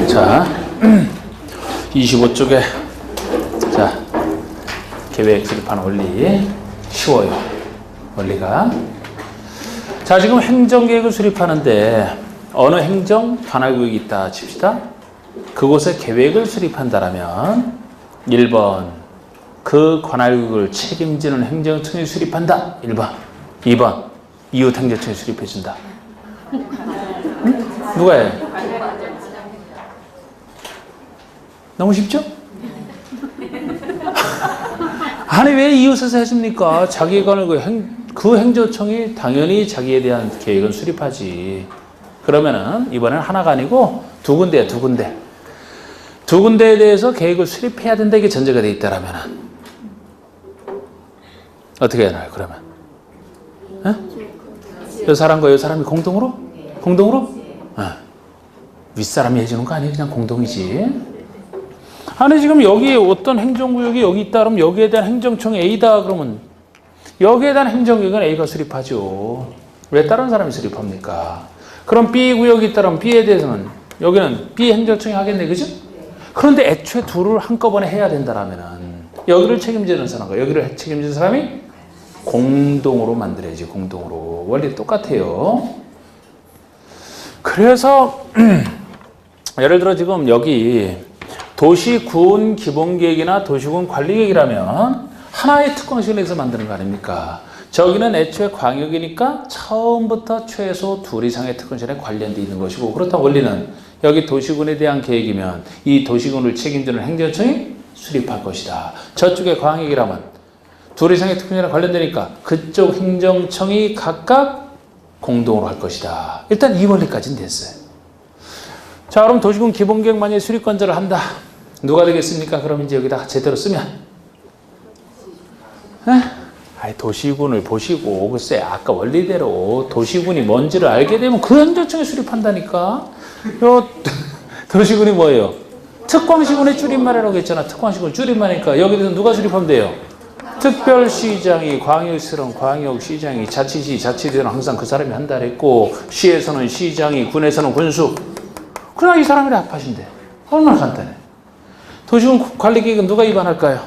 자, 25쪽에 자 계획 수립하는 원리 쉬워요. 원리가 자 지금 행정계획을 수립하는데 어느 행정 관할구역이 있다 칩시다. 그곳에 계획을 수립한다라면 1번 그 관할구역을 책임지는 행정청이 수립한다. 1번 2번 이웃 행정청이 수립해준다. 응? 누가 해? 너무 쉽죠? 아니 왜 이웃에서 해줍니까? 자기 관할 그 행정청이 당연히 자기에 대한 계획은 수립하지. 그러면은 이번엔 하나가 아니고 두 군데야, 두 군데. 두 군데에 대해서 계획을 수립해야 된다 이게 전제가 돼 있다라면은 어떻게 해야 하나요? 그러면 이 사람과 이 사람이 공동으로? 공동으로? 윗사람이 해주는 거 아니에요? 그냥 공동이지. 아니 지금 여기 어떤 행정구역이 여기 있다 그러면 여기에 대한 행정청이 A다 그러면 여기에 대한 행정구역은 A가 수립하죠. 왜 다른 사람이 수립합니까? 그럼 B 구역이 있다 그러면 B에 대해서는 여기는 B 행정청이 하겠네, 그죠? 그런데 애초에 둘을 한꺼번에 해야 된다라면은 여기를 책임지는 사람과 여기를 책임지는 사람이 공동으로 만들어야지. 공동으로. 원리 똑같아요. 그래서 예를 들어 지금 여기 도시군 기본계획이나 도시군 관리계획이라면 하나의 특광식을 내서 만드는 거 아닙니까? 저기는 애초에 광역이니까 처음부터 최소 둘 이상의 특권시에 관련되어 있는 것이고 그렇다고 원리는 여기 도시군에 대한 계획이면 이 도시군을 책임지는 행정청이 수립할 것이다. 저쪽에 광역이라면 둘 이상의 특권시에 관련되니까 그쪽 행정청이 각각 공동으로 할 것이다. 일단 이 원리까지는 됐어요. 자, 그럼 도시군 기본계획 만약에 수립권자를 한다. 누가 되겠습니까? 그럼 이제 여기다가 제대로 쓰면. 도시군을 보시고, 글쎄, 아까 원리대로 도시군이 뭔지를 알게 되면 그 행정청에 수립한다니까? 요, 도시군이 뭐예요? 특광시군의 줄임말이라고 했잖아. 특광시군 줄임말이니까 여기 대해서 누가 수립하면 돼요? 특별시장이, 광역시는 광역시장이, 자치시, 자치대는 항상 그 사람이 한다 그랬고, 시에서는 시장이, 군에서는 군수. 그냥 이 사람이 합하신대. 얼마나 간단해. 도시군 관리계획은 누가 위반할까요?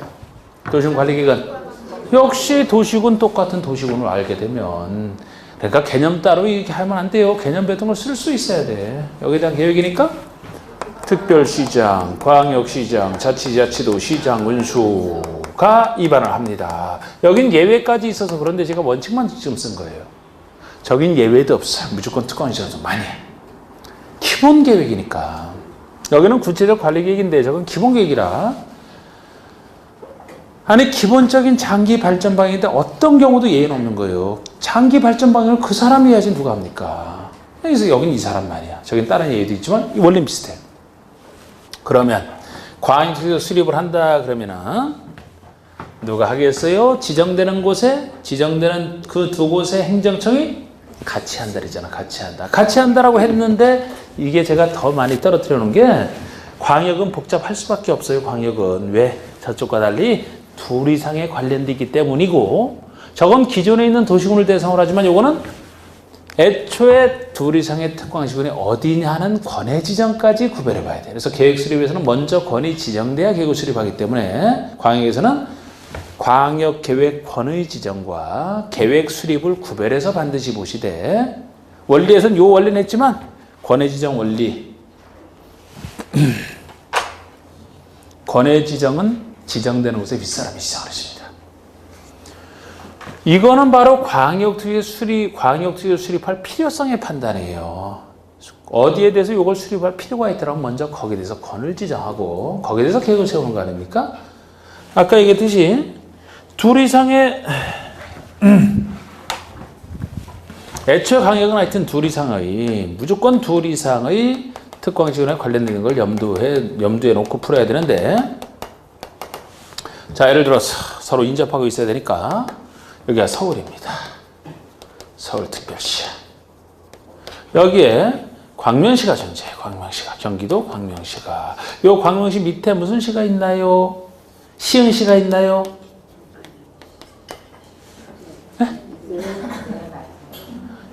도시군 관리계획은 역시 도시군 똑같은 도시군을 알게 되면 그러니까 개념 따로 이렇게 하면 안 돼요. 개념 배동을 쓸 수 있어야 돼. 여기에 대한 계획이니까 특별시장, 광역시장, 자치자치도, 시장, 군수가 위반을 합니다. 여긴 예외까지 있어서 그런데 제가 원칙만 지금 쓴 거예요. 저긴 예외도 없어요. 무조건 특권시장에서 많이 해. 기본 계획이니까. 여기는 구체적 관리 계획인데 저건 기본 계획이라. 아니 기본적인 장기 발전 방향인데 어떤 경우도 예외는 없는 거예요. 장기 발전 방향을 그 사람이 해야지 누가 합니까? 그래서 여긴 이 사람만이야. 저긴 다른 예외도 있지만 이 원리는 비슷해. 그러면 광역시에서 수립을 한다 그러면은 누가 하겠어요? 지정되는 곳에 지정되는 그 두 곳의 행정청이 같이 한다 그랬잖아. 같이 한다. 같이 한다라고 했는데 이게 제가 더 많이 떨어뜨려 놓은 게 광역은 복잡할 수밖에 없어요. 광역은. 왜? 저쪽과 달리 둘 이상에 관련되기 때문이고 저건 기존에 있는 도시군을 대상으로 하지만 요거는 애초에 둘 이상의 특광시군이 어디냐 하는 권해 지정까지 구별해 봐야 돼요. 그래서 계획 수립에서는 먼저 권위 지정돼야 계획을 수립하기 때문에 광역에서는 광역 계획 권의 지정과 계획 수립을 구별해서 반드시 보시되 원리에서는 요 원리는 했지만 권해 지정 원리 권해 지정은 지정되는 곳에 윗사람이 지정을 했습니다. 이거는 바로 광역투기를 수립할 필요성의 판단이에요. 어디에 대해서 이걸 수립할 필요가 있더라면 먼저 거기에 대해서 권을 지정하고 거기에 대해서 계획을 세우는 거 아닙니까? 아까 얘기했듯이 둘 이상의 애초에 광역은 하여튼 둘 이상의 무조건 둘 이상의 특광시군에 관련되는 걸 염두에 놓고 풀어야 되는데 자 예를 들어서 서로 인접하고 있어야 되니까 여기가 서울입니다. 서울특별시. 여기에 광명시가 존재해요. 광명시가. 경기도 광명시가. 요 광명시 밑에 무슨 시가 있나요? 시흥시가 있나요? 네?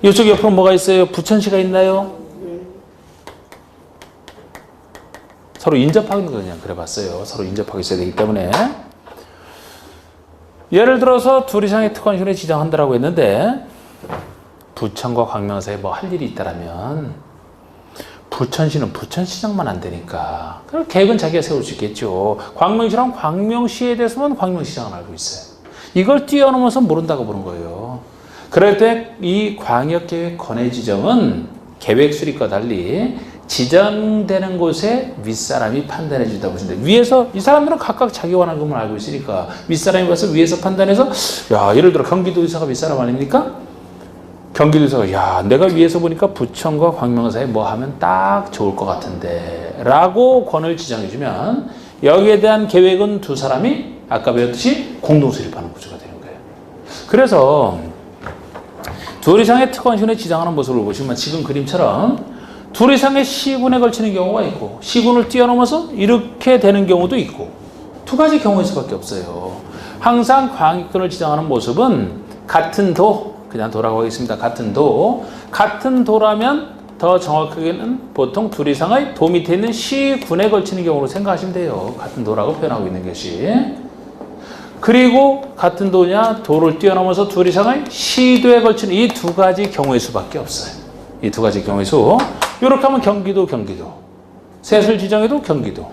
이쪽 옆으로 뭐가 있어요? 부천시가 있나요? 서로 인접하는 거 그냥 그래봤어요. 서로 인접하고 있어야 되기 때문에. 예를 들어서 둘 이상의 특권시군에 지정한다라고 했는데 부천과 광명사에 뭐 할 일이 있다라면 부천시는 부천시장만 안 되니까 그럼 계획은 자기가 세울 수 있겠죠. 광명시랑 광명시에 대해서만 광명시장은 알고 있어요. 이걸 뛰어넘어서 모른다고 보는 거예요. 그럴 때 이 광역계획 권해 지정은 계획 수립과 달리 지정되는 곳에 윗사람이 판단해 준다고 보시면 돼요. 위에서 이 사람들은 각각 자기 원하는 것만 알고 있으니까 윗사람이 와서 위에서 판단해서 야 예를 들어 경기도지사가 윗사람 아닙니까? 경기도지사가 야 내가 위에서 보니까 부천과 광명사에 뭐 하면 딱 좋을 것 같은데 라고 권을 지정해 주면 여기에 대한 계획은 두 사람이 아까 배웠듯이 공동 수립하는 구조가 되는 거예요. 그래서 둘 이상의 특권시군에 지정하는 모습을 보시면 지금 그림처럼 둘 이상의 시군에 걸치는 경우가 있고 시군을 뛰어넘어서 이렇게 되는 경우도 있고 두 가지 경우일 수밖에 없어요. 항상 광역권을 지정하는 모습은 같은 도, 그냥 도라고 하겠습니다. 같은 도라면 더 정확하게는 보통 둘 이상의 도 밑에 있는 시군에 걸치는 경우로 생각하시면 돼요. 같은 도라고 표현하고 있는 것이. 그리고 같은 도냐 도를 뛰어넘어서 둘 이상의 시도에 걸치는 이 두 가지 경우의 수밖에 없어요. 이 두 가지 경우의 수. 이렇게 하면 경기도. 셋을 지정해도 경기도.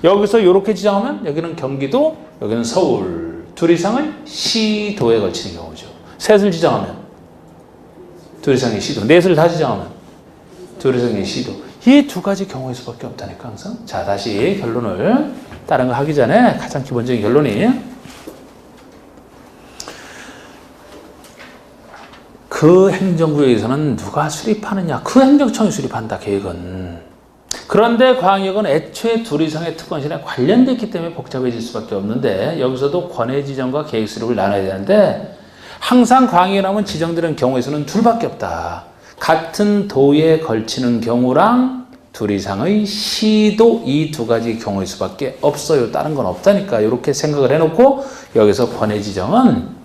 여기서 이렇게 지정하면 여기는 경기도, 여기는 서울. 둘 이상의 시도에 걸치는 경우죠. 셋을 지정하면 둘 이상의 시도. 넷을 다 지정하면 둘 이상의 시도. 이 두 가지 경우의 수밖에 없다니까 항상. 자 다시 결론을 다른 거 하기 전에 가장 기본적인 결론이 그 행정구역에서는 누가 수립하느냐? 그 행정청이 수립한다, 계획은. 그런데 광역은 애초에 둘 이상의 특권시에 관련되어 있기 때문에 복잡해질 수밖에 없는데 여기서도 권해 지정과 계획 수립을 나눠야 되는데 항상 광역에 나오면 지정되는 경우에서는 둘밖에 없다. 같은 도에 걸치는 경우랑 둘 이상의 시도 이 두 가지 경우일 수밖에 없어요. 다른 건 없다니까. 이렇게 생각을 해놓고 여기서 권해 지정은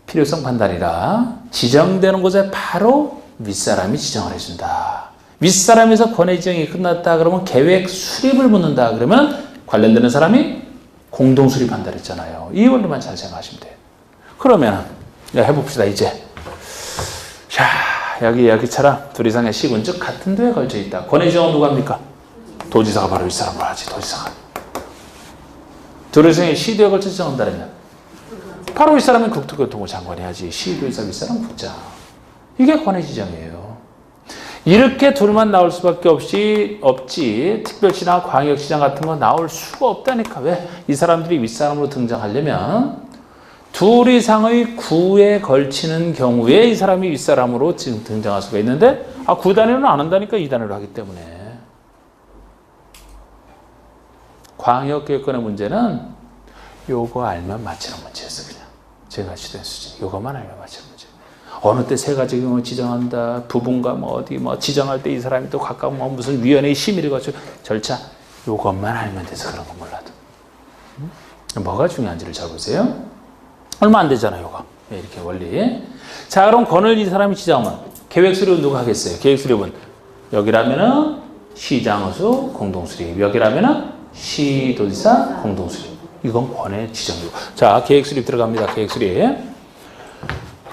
필요성 판단이라 지정되는 곳에 바로 윗사람이 지정을 해준다. 윗사람에서 권해 지정이 끝났다 그러면 계획 수립을 묻는다 그러면 관련되는 사람이 공동 수립한다 그랬잖아요. 이 원리만 잘 생각하시면 돼요. 그러면 해봅시다 이제. 자 여기처럼 둘 이상의 시군 즉 같은 도에 걸쳐 있다. 권해 지정은 누가 합니까? 도지사가 바로 윗사람으로 하지. 도지사가. 둘 이상의 시도에 걸쳐 지정한다면 바로 윗사람은 국토교통부 장관이 하지. 시도지사 윗사람은 국장. 이게 권해 지정이에요. 이렇게 둘만 나올 수밖에 없지 특별시나 광역시장 같은 거 나올 수가 없다니까. 왜? 이 사람들이 윗사람으로 등장하려면 둘 이상의 구에 걸치는 경우에 이 사람이 윗사람으로 지금 등장할 수가 있는데 구 단위로는 안 한다니까. 2단위로 하기 때문에. 광역계획권의 문제는 요거 알면 맞히는 문제였어. 그냥 제가 시도한 수준 요거만 알면 맞히는 문제. 어느 때 세 가지 경우 지정한다. 부분과 뭐 어디 뭐 지정할 때 이 사람이 또 각각 뭐 무슨 위원회의 심의를 거쳐 절차 요것만 알면 돼서 그런 거 몰라도. 뭐가 중요한지를 잘 보세요. 얼마 안 되잖아요, 요거. 이렇게 원리. 자, 그럼 권을 이 사람이 지정하면 계획 수립은 누가 하겠어요? 계획 수립은 여기라면은 시장수 공동 수립, 여기라면은 시도지사 공동 수립. 이건 권의 지정이고. 자, 계획 수립 들어갑니다. 계획 수립.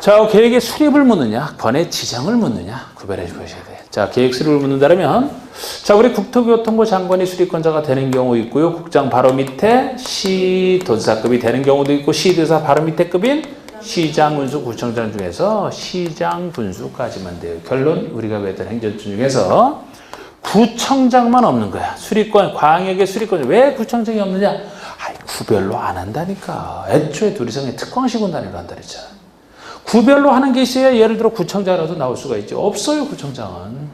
자, 계획의 수립을 묻느냐, 권의 지정을 묻느냐 구별해 주셔야 돼요. 자, 계획 수립을 묻는다면, 자, 우리 국토교통부 장관이 수립권자가 되는 경우 있고요. 국장 바로 밑에 시도지사급이 되는 경우도 있고, 시도지사 바로 밑에 급인 시장, 군수, 구청장 중에서 시장, 군수까지만 돼요. 결론, 우리가 배웠던 행정처 중에서 구청장만 없는 거야. 수립권, 광역의 수립권. 왜 구청장이 없느냐? 구별로 안 한다니까. 애초에 둘 이상의 특광시군 단위로 한다 그랬잖아. 구별로 하는 게 있어야 예를 들어 구청장이라도 나올 수가 있죠. 없어요, 구청장은.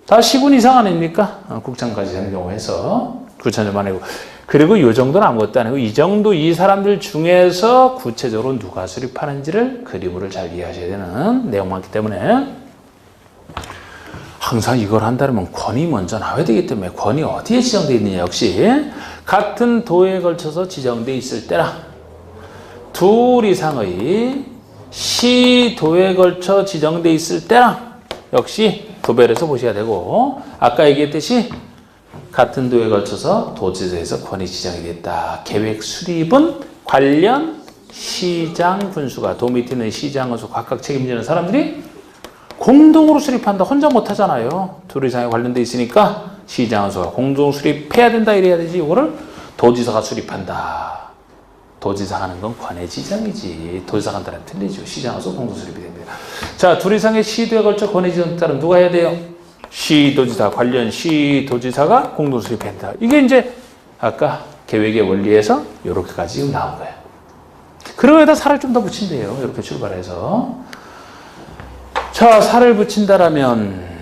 다 시군 이상 아닙니까? 국장까지 되는 경우에서 구청장만 하고. 그리고 이 정도는 아무것도 아니고 이 정도 이 사람들 중에서 구체적으로 누가 수립하는지를 그림으로 잘 이해하셔야 되는 내용 많기 때문에 항상 이걸 한다면 권이 먼저 나와야 되기 때문에 권이 어디에 지정되어 있느냐. 역시 같은 도에 걸쳐서 지정되어 있을 때랑 둘 이상의 시도에 걸쳐 지정되어 있을 때랑 역시 구별해서 보셔야 되고 아까 얘기했듯이 같은 도에 걸쳐서 도지사에서 권위 지정이 됐다. 계획 수립은 관련 시장 군수가 도 밑에 있는 시장 군수 각각 책임지는 사람들이 공동으로 수립한다. 혼자 못하잖아요. 둘 이상에 관련돼 있으니까 시장 군수가 공동 수립해야 된다 이래야 되지. 이거를 도지사가 수립한다. 도지사가 하는 건 관내 지정이지. 도지사가 한다는 틀리죠. 시장 군수 공동 수립이 됩니다. 자, 둘 이상의 시도에 걸쳐 권위 지정에 따른 누가 해야 돼요? 시도지사, 관련 시도지사가 공동 수립한다. 이게 이제 아까 계획의 원리에서 이렇게까지 나온 거예요. 그리고 여기다 살을 좀 더 붙인대요. 이렇게 출발해서. 자, 살을 붙인다라면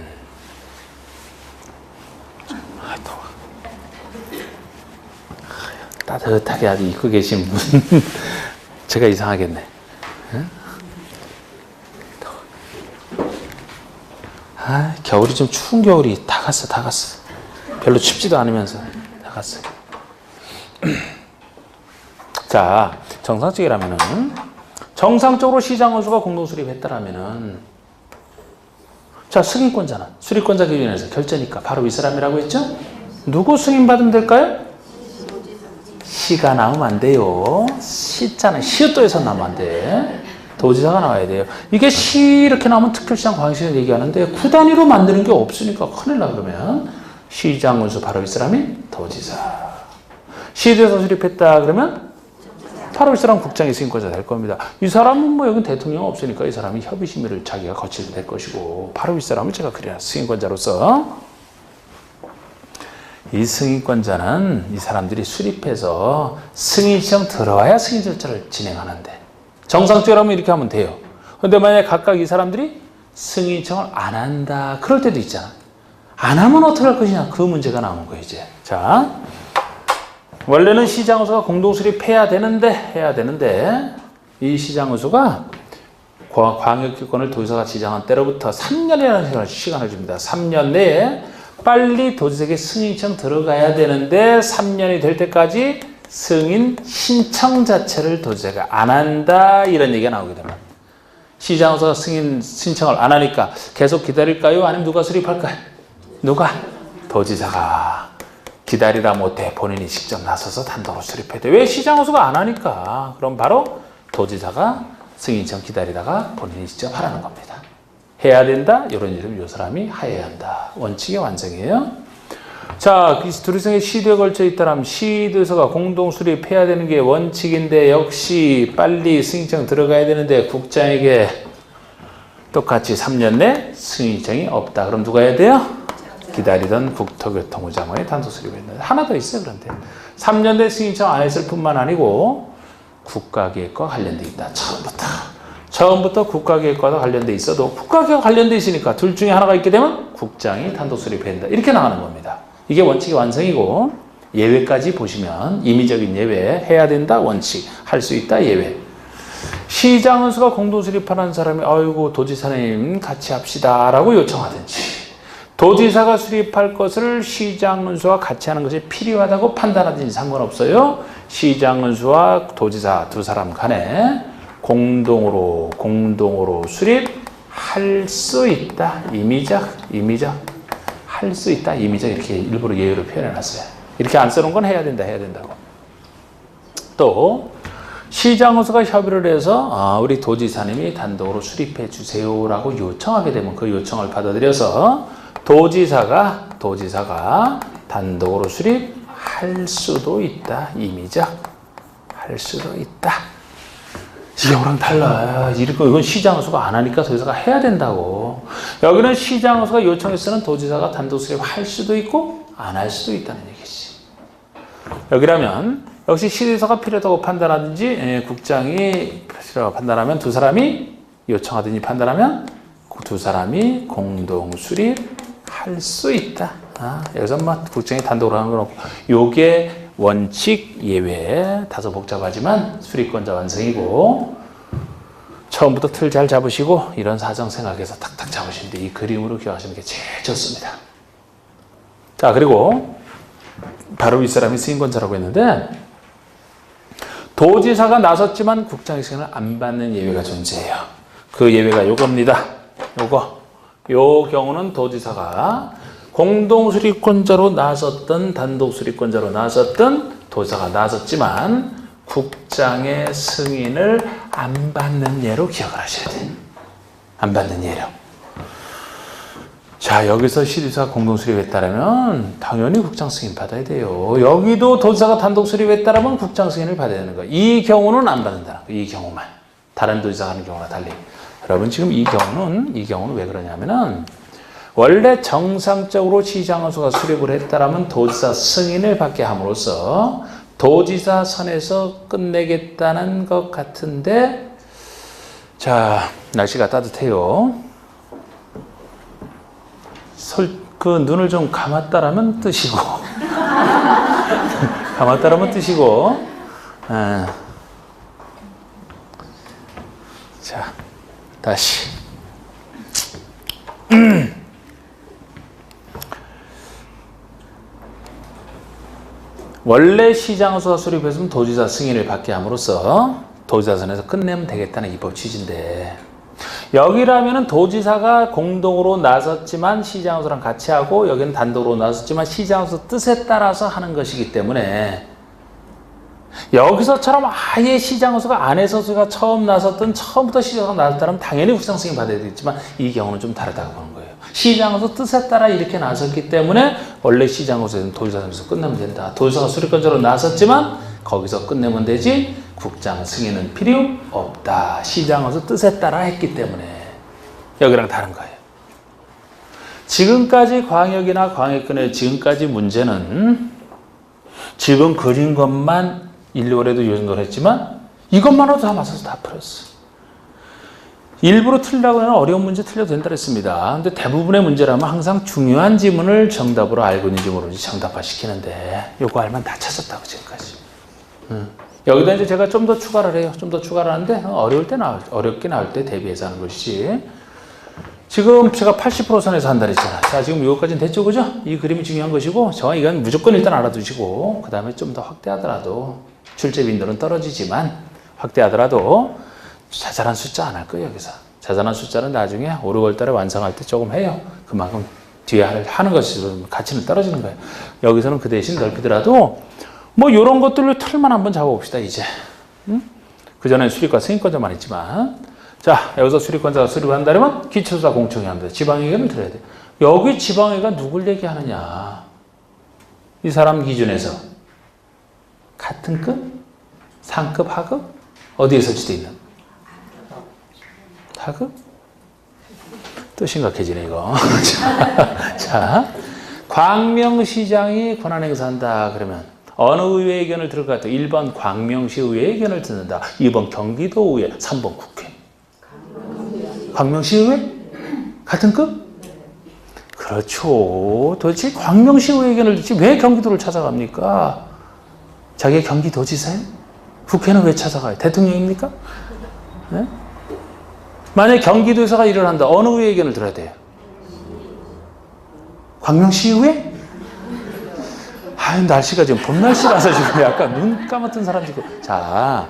따뜻하게 아주 입고 계신 분 제가 이상하겠네. 응? 아, 겨울이 좀 추운 겨울이 다 갔어. 별로 춥지도 않으면서 다 갔어. 자, 정상적으로 시장 군수가 공동 수립했다라면은, 자, 승인권자는 수립권자 기준에서 결제니까 바로 이 사람이라고 했죠? 누구 승인받으면 될까요? 시가 나오면 안 돼요. 시자는 시읒도에서 나오면 안 돼. 도지사가 나와야 돼요. 이게 시 이렇게 나오면 특별시장 광역시를 얘기하는데 구단위로 만드는 게 없으니까 큰일 나. 그러면 시장 군수 바로 이 사람이 도지사. 시도에서 수립했다 그러면 바로 이 사람 국장이 승인권자 될 겁니다. 이 사람은 뭐 여기 대통령 없으니까 이 사람이 협의심의를 자기가 거치게 될 것이고 바로 이 사람을 제가 그래야 승인권자로서 이 승인권자는 이 사람들이 수립해서 승인 시정 들어와야 승인 절차를 진행하는데 정상적으로 하면 이렇게 하면 돼요. 그런데 만약에 각각 이 사람들이 승인 신청을 안 한다. 그럴 때도 있잖아. 안 하면 어떻게 할 것이냐. 그 문제가 나오는 거예요, 이제. 자, 원래는 시장의수가 공동 수립해야 되는데 이 시장의수가 광역기권을 도지사가 지정한 때로부터 3년이라는 시간을 줍니다. 3년 내에 빨리 도지사에게 승인 신청 들어가야 되는데 3년이 될 때까지 승인 신청 자체를 도지사가 안 한다 이런 얘기가 나오게 됩니다. 시장에서 승인 신청을 안 하니까 계속 기다릴까요? 아니면 누가 수립할까요? 누가? 도지사가 기다리라 못해 본인이 직접 나서서 단독으로 수립해야 돼. 왜 시장에서가 안 하니까? 그럼 바로 도지사가 승인 신청 기다리다가 본인이 직접 하라는 겁니다. 해야 된다? 이런 이름 이 사람이 하여야 한다. 원칙의 완성이에요. 자, 둘이성의 시도에 걸쳐 있다면 시도에서가 공동 수립해야 되는 게 원칙인데 역시 빨리 승인청 들어가야 되는데 국장에게 똑같이 3년 내 승인청이 없다. 그럼 누가 해야 돼요? 기다리던 국토교통부 장관이 단독 수립했는데 하나 더 있어요. 그런데 3년 내 승인청 안 했을 뿐만 아니고 국가기획과 관련돼 있다. 처음부터 국가기획과도 관련돼 있어도 국가기획과 관련돼 있으니까 둘 중에 하나가 있게 되면 국장이 단독 수립한다. 이렇게 나가는 겁니다. 이게 원칙의 완성이고 예외까지 보시면 임의적인 예외 해야 된다 원칙 할 수 있다 예외. 시장 은수가 공동 수립하는 사람이 아이고 도지사님 같이 합시다 라고 요청하든지 도지사가 수립할 것을 시장 은수와 같이 하는 것이 필요하다고 판단하든지 상관없어요. 시장 은수와 도지사 두 사람 간에 공동으로 수립할 수 있다. 임의적 할 수 있다. 임의적 이렇게 일부러 예외로 표현해놨어요. 이렇게 안 써놓은 건 해야 된다고. 또 시장으로서가 협의를 해서 우리 도지사님이 단독으로 수립해 주세요라고 요청하게 되면 그 요청을 받아들여서 도지사가 단독으로 수립할 수도 있다. 임의적 할 수도 있다. 이거랑 달라. 이건 시장의수가 안 하니까 도지사가 해야 된다고. 여기는 시장의수가 요청했으면 도지사가 단독 수립할 수도 있고 안 할 수도 있다는 얘기지. 여기라면 역시 시도지사가 필요하다고 판단하든지 국장이 필요하다고 판단하면 두 사람이 요청하든지 판단하면 두 사람이 공동 수립할 수 있다. 여기서 국장이 단독으로 하는 건 없고 요게 원칙 예외 다소 복잡하지만 수립권자 완성이고 처음부터 틀 잘 잡으시고 이런 사정 생각해서 탁탁 잡으시는데 이 그림으로 기억하시는 게 제일 좋습니다. 자, 그리고 바로 이 사람이 승인권자라고 했는데 도지사가 나섰지만 국장의 승인을 안 받는 예외가 존재해요. 그 예외가 요겁니다. 요 경우는 도지사가 공동 수리권자로 나섰던 단독 수리권자로 나섰던 도지사가 나섰지만 국장의 승인을 안 받는 예로 기억을 하셔야 돼요. 안 받는 예로. 자, 여기서 시도지사가 공동 수립했다면 당연히 국장 승인 받아야 돼요. 여기도 도지사가 단독 수립했다면 국장 승인을 받아야 되는 거예요. 이 경우는 안 받는다는 거예요. 이 경우만. 다른 도지사가 하는 경우와 달리. 여러분 지금 이 경우는 왜 그러냐면은 원래 정상적으로 시장원수가 수립을 했다라면 도지사 승인을 받게 함으로써 도지사 선에서 끝내겠다는 것 같은데, 자, 날씨가 따뜻해요. 눈을 좀 감았다라면 뜨시고, 감았다라면 뜨시고, 자, 다시. 원래 시장수가 수립했으면 도지사 승인을 받게 함으로써 도지사 선에서 끝내면 되겠다는 입법 취지인데, 여기라면은 도지사가 공동으로 나섰지만 시장수랑 같이 하고, 여기는 단독으로 나섰지만 시장수 뜻에 따라서 하는 것이기 때문에, 여기서처럼 아예 시장수가 안에서가 처음 나섰던 처음부터 시장수가 나섰다면 당연히 국장 승인 받아야 되겠지만, 이 경우는 좀 다르다고 보는 거예요. 시장수 뜻에 따라 이렇게 나섰기 때문에 원래 시장수에는 도지사 선에서 끝내면 된다. 도지사가 수립권자로 나섰지만 거기서 끝내면 되지 국장 승인은 필요 없다. 시장수 뜻에 따라 했기 때문에. 여기랑 다른 거예요. 지금까지 광역이나 광역권의 지금까지 문제는 지금 그린 것만 1, 2월에도 이 정도로 했지만 이것만으로도 다 맞춰서 다 풀었어. 일부러 틀리라고 하면 어려운 문제 틀려도 된다 그랬습니다. 근데 대부분의 문제라면 항상 중요한 지문을 정답으로 알고 있는지 모르는지 정답화 시키는데, 요거 알면 다 찾았다고 지금까지. 여기다 이제 제가 좀 더 추가를 해요. 좀 더 추가를 하는데 어렵게 나올 때 대비해서 하는 것이지. 지금 제가 80% 선에서 한다 그랬잖아. 자, 지금 요거까지는 됐죠, 그죠? 이 그림이 중요한 것이고, 이건 무조건 일단 알아두시고, 그 다음에 좀 더 확대하더라도, 출제 빈도는 떨어지지만, 확대하더라도, 자잘한 숫자 안 할 거예요, 여기서. 자잘한 숫자는 나중에 5, 6월 달에 완성할 때 조금 해요. 그만큼 뒤에 하는 것이 가치는 떨어지는 거예요. 여기서는 그 대신 넓히더라도, 뭐, 요런 것들을 틀만 한번 잡아봅시다, 이제. 그전에 수립과 승인권자만 있지만. 자, 여기서 수립권자가 수립을 한다면 기초수사 공청회 합니다. 지방의견을 들어야 돼. 여기 지방의가 누굴 얘기하느냐. 이 사람 기준에서 같은 급? 상급, 하급? 어디에 설치되어 있는? 하급? 또 심각해지네, 이거. 자, 광명시장이 권한행사한다. 그러면 어느 의회 의견을 들을 것 같아요? 1번 광명시 의회 의견을 듣는다. 2번 경기도 의회, 3번 국회. 광명시 의회? 같은 급? 그렇죠. 도대체 광명시 의회 의견을 듣지 왜 경기도를 찾아갑니까? 자기가 경기도지사예요? 국회는 왜 찾아가요? 대통령입니까? 네? 만약에 경기도에서가 일을 한다. 어느 의회 의견을 들어야 돼요? 광명시 의회? 날씨가 지금 봄날씨라서 지금 약간 눈 감았던 사람 지금. 자,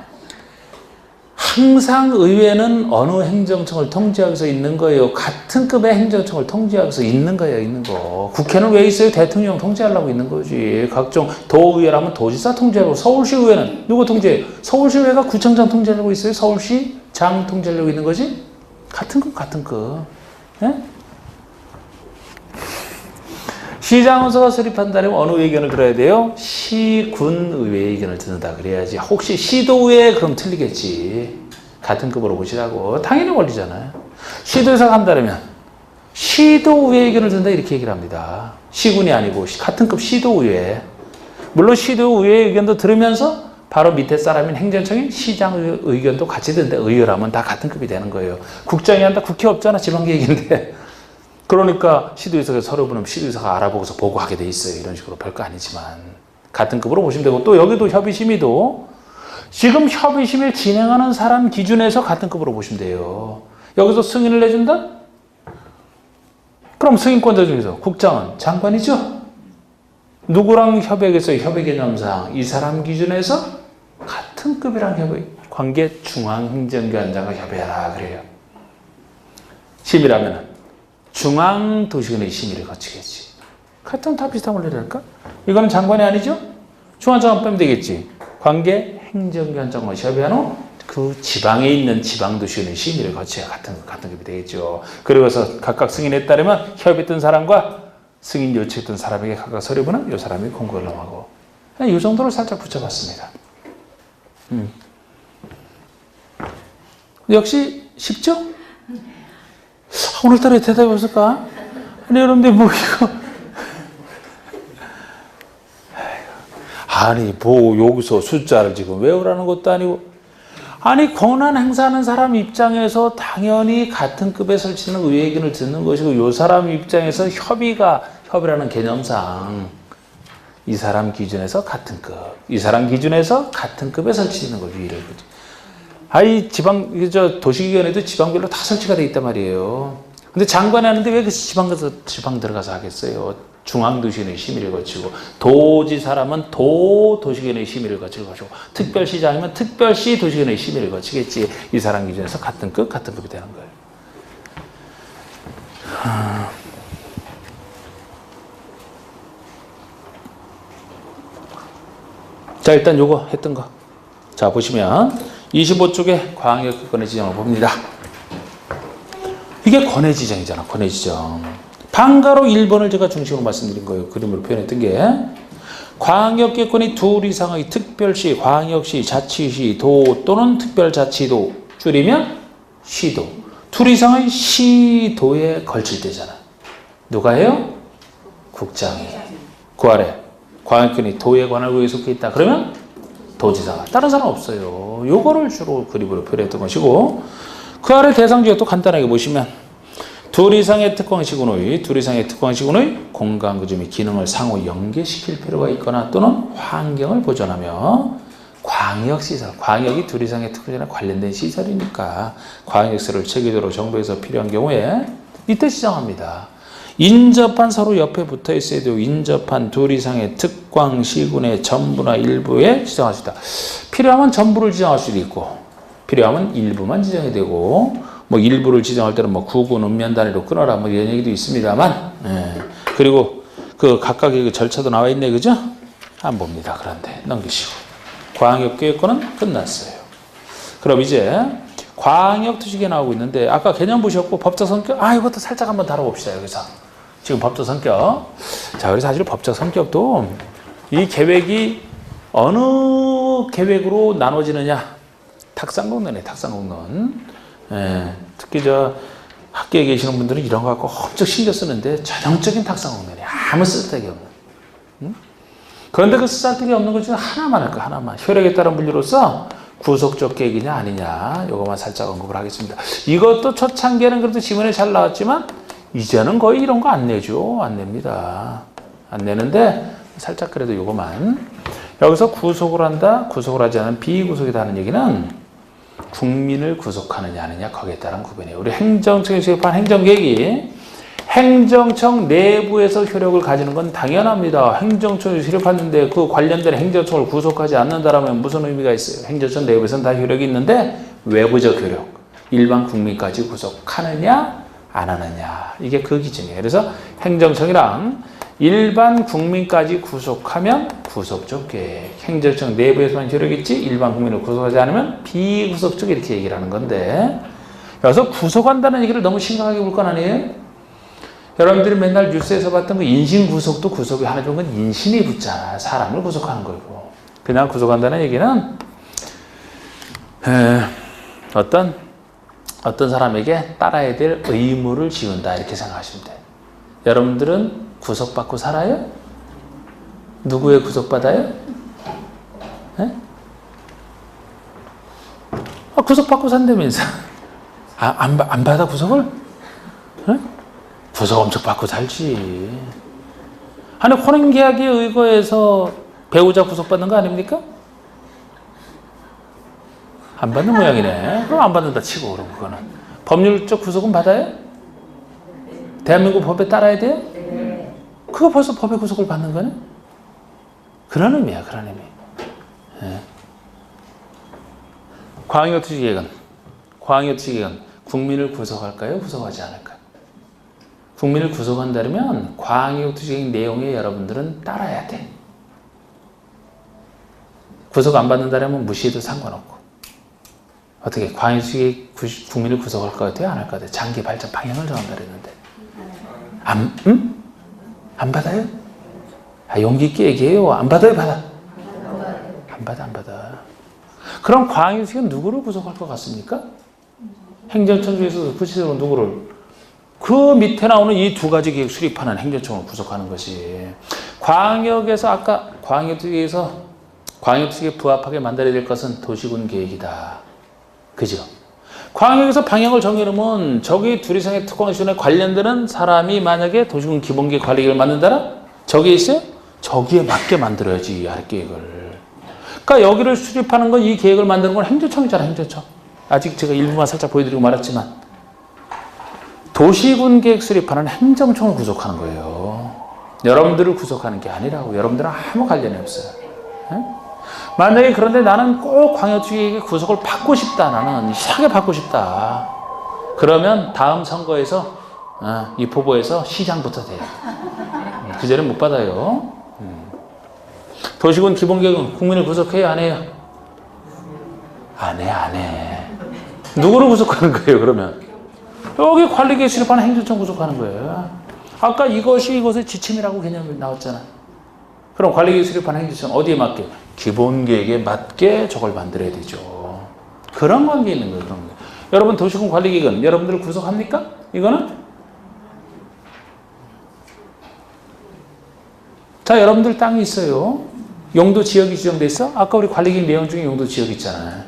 항상 의회는 어느 행정청을 통제하고서 있는 거예요. 같은 급의 행정청을 통제하고서 있는 거예요, 있는 거. 국회는 왜 있어요? 대통령 통제하려고 있는 거지. 각종 도의회라면 도지사 통제하고, 서울시 의회는 누구 통제해요? 서울시 의회가 구청장 통제하려고 있어요? 서울시 장 통제하려고 있는 거지? 같은 급, 같은 급. 네? 시장원수가 수립한다면 어느 의견을 들어야 돼요? 시군의회 의견을 듣는다 그래야지. 혹시 시도의회 그럼 틀리겠지. 같은 급으로 보시라고. 당연히 원리잖아요. 시도에서 한다면 시도의회 의견을 듣는다 이렇게 얘기를 합니다. 시군이 아니고 같은 급 시도의회. 물론 시도의회 의견도 들으면서 바로 밑에 사람인 행정청인 시장 의견도 같이 듣는데, 의회라면 다 같은 급이 되는 거예요. 국장이 한다. 국회 없잖아. 지방계획인데. 그러니까 시도의사가 서류 보내면 시도의사가 알아보고서 보고하게 돼 있어요. 이런 식으로 별거 아니지만 같은 급으로 보시면 되고, 또 여기도 협의심의도 지금 협의심을 진행하는 사람 기준에서 같은 급으로 보시면 돼요. 여기서 승인을 내준다? 그럼 승인권자 중에서 국장은 장관이죠? 누구랑 협의하겠어요? 협의개념상 이 사람 기준에서 같은 급이랑 관계 중앙행정기관장과 협의하라 그래요. 심의라면 중앙도시관의 심의를 거치겠지. 같은 다 비슷한 원리랄까? 이거는 장관이 아니죠? 중앙장관 빼면 되겠지. 관계 행정기관 장관 협의한 후 그 지방에 있는 지방도시의 심의를 거쳐야 같은 급이 되겠죠. 그리고서 각각 승인에 따르면 협의했던 사람과 승인 요청했던 사람에게 각각 서류부는 이 사람이 공고를 넘어가고 이 정도로 살짝 붙여봤습니다. 역시 쉽죠? 오늘따라 대답이 없을까? 아니 여러분들 뭐 이거 아니 뭐 여기서 숫자를 지금 외우라는 것도 아니고 아니 권한 행사하는 사람 입장에서 당연히 같은 급에 설치는 의회의견을 듣는 것이고 요 사람 입장에서 협의라는 개념상 이 사람 기준에서 같은 급, 이 사람 기준에서 같은 급에 설치는 걸 위의를 거지. 아이 도시기관에도 지방별로 다 설치가 돼 있단 말이에요. 근데 장관이 하는데 왜 그 지방 들어가서 하겠어요? 중앙도시의 심의를 거치고 도지사라면 도시기관의 심의를 거치고 특별시장이면 특별시 도시기관의 심의를 거치겠지. 이 사람 기준에서 같은 급이 되는 거예요. 자 일단 요거 했던 거. 자 보시면 25쪽에 광역권의 지정을 봅니다. 이게 권의 지정이잖아. 권의 지정. 방가로 1번을 제가 중심으로 말씀드린 거예요. 그림으로 표현했던 게 광역계권이 둘 이상의 특별시, 광역시, 자치시, 도 또는 특별자치도 줄이면 시도 둘 이상의 시도에 걸칠 때잖아. 누가 해요? 국장이. 그 아래 광역권이 도에 관할 구에 속해 있다. 그러면 도지사가. 다른 사람 없어요. 요거를 주로 그림으로 표현했던 것이고 그 아래 대상지역도 간단하게 보시면 둘 이상의 특광시군의 공간구조 및 기능을 상호 연계시킬 필요가 있거나 또는 환경을 보존하며 광역시설, 광역이 둘 이상의 특권이랑 관련된 시설이니까 광역시설을 체계적으로 정부에서 필요한 경우에 이때 지정합니다. 인접한 서로 옆에 붙어 있어야 되고 인접한 둘 이상의 특광시군의 전부나 일부에 지정할 수 있다. 필요하면 전부를 지정할 수도 있고 필요하면 일부만 지정이 되고 뭐 일부를 지정할 때는 뭐 구군 읍면 단위로 끊어라 뭐 이런 얘기도 있습니다만 그리고 그 각각의 그 절차도 나와 있네 그죠? 안 봅니다. 그런데 넘기시고 광역계획권은 끝났어요. 그럼 이제 광역투시계 나오고 있는데 아까 개념 보셨고 법적 성격 이것도 살짝 한번 다뤄봅시다. 여기서 지금 법적 성격 자 그래서 사실 법적 성격도 이 계획이 어느 계획으로 나눠지느냐 탁상공론이에요. 탁상공론. 특히 학계에 계시는 분들은 이런 거 갖고 엄청 신경 쓰는데 전형적인 탁상공론이에요. 아무 쓸데기 없는. 그런데 그 쓸데기 없는 것 중에 하나만 할 거야. 하나만. 효력에 따른 분류로서 구속적 계획이냐 아니냐 요거만 살짝 언급을 하겠습니다. 이것도 초창기에는 그래도 지문에 잘 나왔지만 이제는 거의 이런 거 안 내죠. 안 냅니다. 안 내는데 살짝 그래도 요거만. 여기서 구속을 한다, 구속을 하지 않은 비구속이다 하는 얘기는 국민을 구속하느냐 아니냐 거기에 따른 구분이에요. 우리 행정청이 수립한 행정계획이 행정청 내부에서 효력을 가지는 건 당연합니다. 행정청이 수립했는데 그 관련된 행정청을 구속하지 않는다라면 무슨 의미가 있어요? 행정청 내부에서는 다 효력이 있는데 외부적 효력, 일반 국민까지 구속하느냐 안 하느냐 이게 그 기준이에요. 그래서 행정청이랑 일반 국민까지 구속하면 구속적 계획, 행정청 내부에서만 효력이 있지 일반 국민을 구속하지 않으면 비구속적 이렇게 얘기를 하는 건데 여기서 구속한다는 얘기를 너무 심각하게 볼 건 아니에요? 여러분들이 맨날 뉴스에서 봤던 그 인신구속도 구속이 하나 준 건 인신이 붙잖아. 사람을 구속하는 거고 그냥 구속한다는 얘기는 어떤 사람에게 따라야 될 의무를 지운다 이렇게 생각하시면 돼요. 여러분들은 구속받고 살아요? 누구의 구속받아요? 구속받고 산다면서. 안 받아 구속을? 구속 엄청 받고 살지. 아니 혼인계약에 의거해서 배우자 구속받는 거 아닙니까? 안 받는 모양이네. 그럼 안 받는다 치고 그럼 그거는. 법률적 구속은 받아요? 대한민국 법에 따라야 돼요? 그거 벌써 법의 구속을 받는 거네? 그런 의미야, 그런 의미. 광역투시계획은 국민을 구속할까요? 구속하지 않을까요? 국민을 구속한다면 광역투쟁 내용에 여러분들은 따라야 돼. 구속 안 받는다면 무시해도 상관없고. 어떻게 광역투쟁 국민을 구속할 것 같아요? 안 할 것 같아요? 장기 발전 방향을 정한다 그랬는데. 안 받아요? 용기 있게 얘기해요. 안 받아요? 받아? 안 받아. 그럼 광역투쟁은 누구를 구속할 것 같습니까? 행정청 중에서 구체적으로 누구를? 그 밑에 나오는 이 두 가지 계획 수립하는 행정청을 구속하는 것이 광역에서 아까 광역투쟁에 부합하게 만들어야 될 것은 도시군 계획이다. 그죠? 광역에서 방향을 정해놓으면 저기 둘이상의 특공시론에 관련되는 사람이 만약에 도시군 기본계획 관리계획을 만든다라? 저기에 있어요? 저기에 맞게 만들어야지 아래 계획을. 그러니까 여기를 수립하는 건 이 계획을 만드는 건 행정청이잖아. 행정청. 아직 제가 일부만 살짝 보여드리고 말았지만 도시군 계획 수립하는 행정청을 구속하는 거예요. 여러분들을 구속하는 게 아니라고. 여러분들은 아무 관련이 없어요. 네? 만약에 그런데 나는 꼭 광역투쟁의 구속을 받고 싶다. 나는 이상하게 받고 싶다. 그러면 다음 선거에서 이 후보에서 시장부터 돼요. 그 전에 못 받아요. 도시군 기본계획은 국민을 구속해요? 안 해요? 안 해. 누구를 구속하는 거예요 그러면? 여기 관리계획 수립하는 행정청 구속하는 거예요. 아까 이것이 이것의 지침이라고 개념이 나왔잖아. 그럼 관리계획 수립하는 행정청 어디에 맞게? 기본계획에 맞게 저걸 만들어야 되죠. 그런 관계 있는 거예요. 그런 거. 여러분 도시군 관리계획은 여러분들을 구속합니까? 이거는? 자, 여러분들 땅이 있어요. 용도 지역이 지정돼 있어? 아까 우리 관리계획 내용 중에 용도 지역 있잖아요.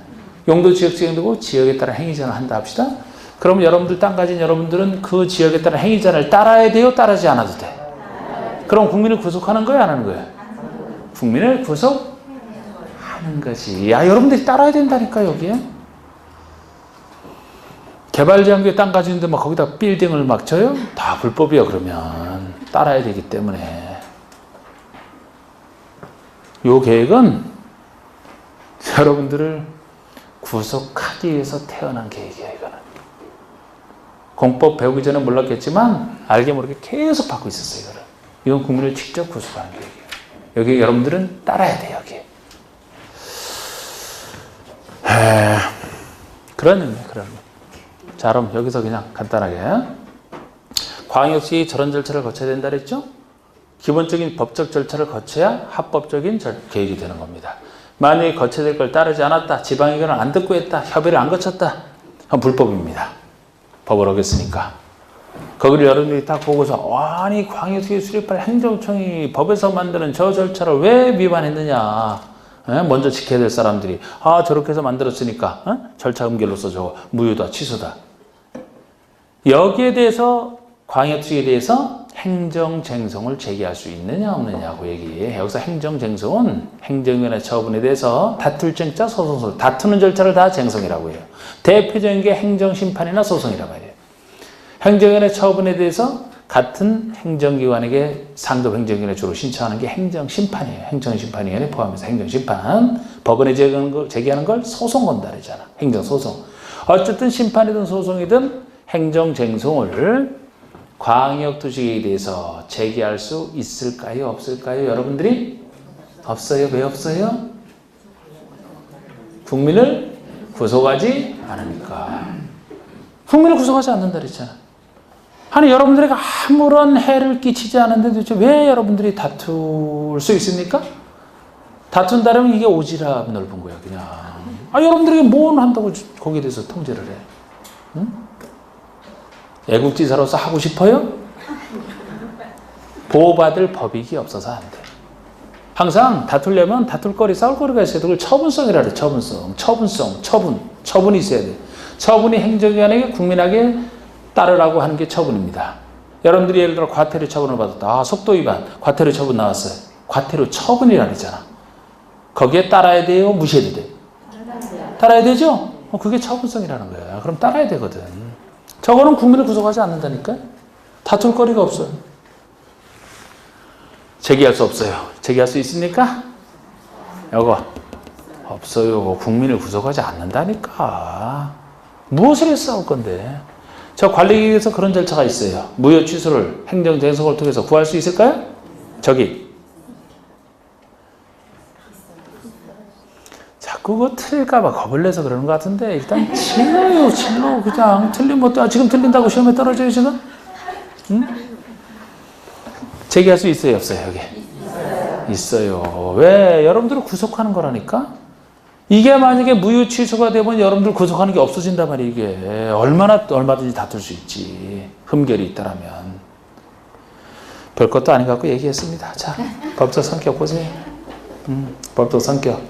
용도 지역 지정되고 지역에 따라 행위제한을 한다 합시다. 그럼 여러분들 땅 가진 여러분들은 그 지역에 따라 행위제한을 따라야 돼요? 따르지 않아도 돼? 그럼 국민을 구속하는 거예요? 안 하는 거예요? 국민을 구속하는 거지. 여러분들이 따라야 된다니까 여기에. 개발지역에 땅 가지는데 막 거기다 빌딩을 막 쳐요? 다 불법이야 그러면. 따라야 되기 때문에. 요 계획은 여러분들을 구속하기 위해서 태어난 계획이에요, 이거는. 공법 배우기 전에 몰랐겠지만, 알게 모르게 계속 받고 있었어요, 이거를. 이건 국민을 직접 구속하는 계획이에요. 여기 여러분들은 따라야 돼요, 여기. 그런 의미예요, 그런 의미. 자, 그럼 여기서 그냥 간단하게. 광역시 저런 절차를 거쳐야 된다 그랬죠? 기본적인 법적 절차를 거쳐야 합법적인 계획이 되는 겁니다. 만약에 거쳐야 될 걸 따르지 않았다, 지방의견을 안 듣고 했다, 협의를 안 거쳤다, 그럼 불법입니다. 법을 어겼으니까. 거기를 여러분들이 딱 보고서 아니 광역시 수립할 행정청이 법에서 만드는 저 절차를 왜 위반했느냐. 먼저 지켜야 될 사람들이 저렇게 해서 만들었으니까 절차 음결로서 저거 무효다, 취소다. 여기에 대해서 광역시에 대해서 행정쟁송을 제기할 수 있느냐 없느냐고 얘기해. 여기서 행정쟁송은 행정위원회 처분에 대해서 다툴 쟁자 소송소, 다투는 절차를 다 쟁송이라고 해요. 대표적인 게 행정심판이나 소송이라고 해요. 행정위원회 처분에 대해서 같은 행정기관에게 상급 행정기관에 주로 신청하는 게 행정심판이에요. 행정심판위원회 포함해서 행정심판. 법원에 제기하는 걸 소송 건다 그러잖아. 행정소송. 어쨌든 심판이든 소송이든 행정쟁송을 광역도시계획에 대해서 제기할 수 있을까요? 없을까요? 여러분들이? 없어요. 왜 없어요? 국민을 구속하지 않으니까. 국민을 구속하지 않는다 그랬잖아. 아니 여러분들에게 아무런 해를 끼치지 않는데 도대체 왜 여러분들이 다툴 수 있습니까? 다툰다면 이게 오지랖 넓은 거야 그냥. 여러분들에게 뭘 한다고 거기에 대해서 통제를 해? 응? 애국지사로서 하고 싶어요? 보호받을 법익이 없어서 안 돼. 항상 다투려면 다툴거리, 싸울거리가 있어야 돼. 그걸 처분성이라 그래. 처분이 있어야 돼. 처분이 행정기관에게 국민에게 따르라고 하는 게 처분입니다. 여러분들이 예를 들어 과태료 처분을 받았다. 속도 위반, 과태료 처분 나왔어요. 과태료 처분이라 그러잖아. 거기에 따라야 돼요? 무시해도 돼? 따라야 되죠? 그게 처분성이라는 거야. 그럼 따라야 되거든. 저거는 국민을 구속하지 않는다니까? 다툴 거리가 없어요. 제기할 수 없어요. 제기할 수 있습니까? 이거 없어요. 국민을 구속하지 않는다니까. 무엇을 해서 싸울 건데? 저 관리계획에서 그런 절차가 있어요. 무효 취소를 행정쟁송을 통해서 구할 수 있을까요? 저기. 자꾸 그거 틀릴까봐 겁을 내서 그러는 것 같은데 일단 질러요. 질러. 그냥 틀리면 또 지금 틀린다고 시험에 떨어져요 지금? 응? 제기할 수 있어요 없어요 여기? 있어요. 왜? 여러분들을 구속하는 거라니까? 이게 만약에 무효 취소가 되면 여러분들 구속하는 게 없어진단 말이에요. 이게 얼마든지 다툴 수 있지. 흠결이 있다라면. 별것도 아닌 것 같고 얘기했습니다. 자, 법적 성격 보세요. 법적 성격.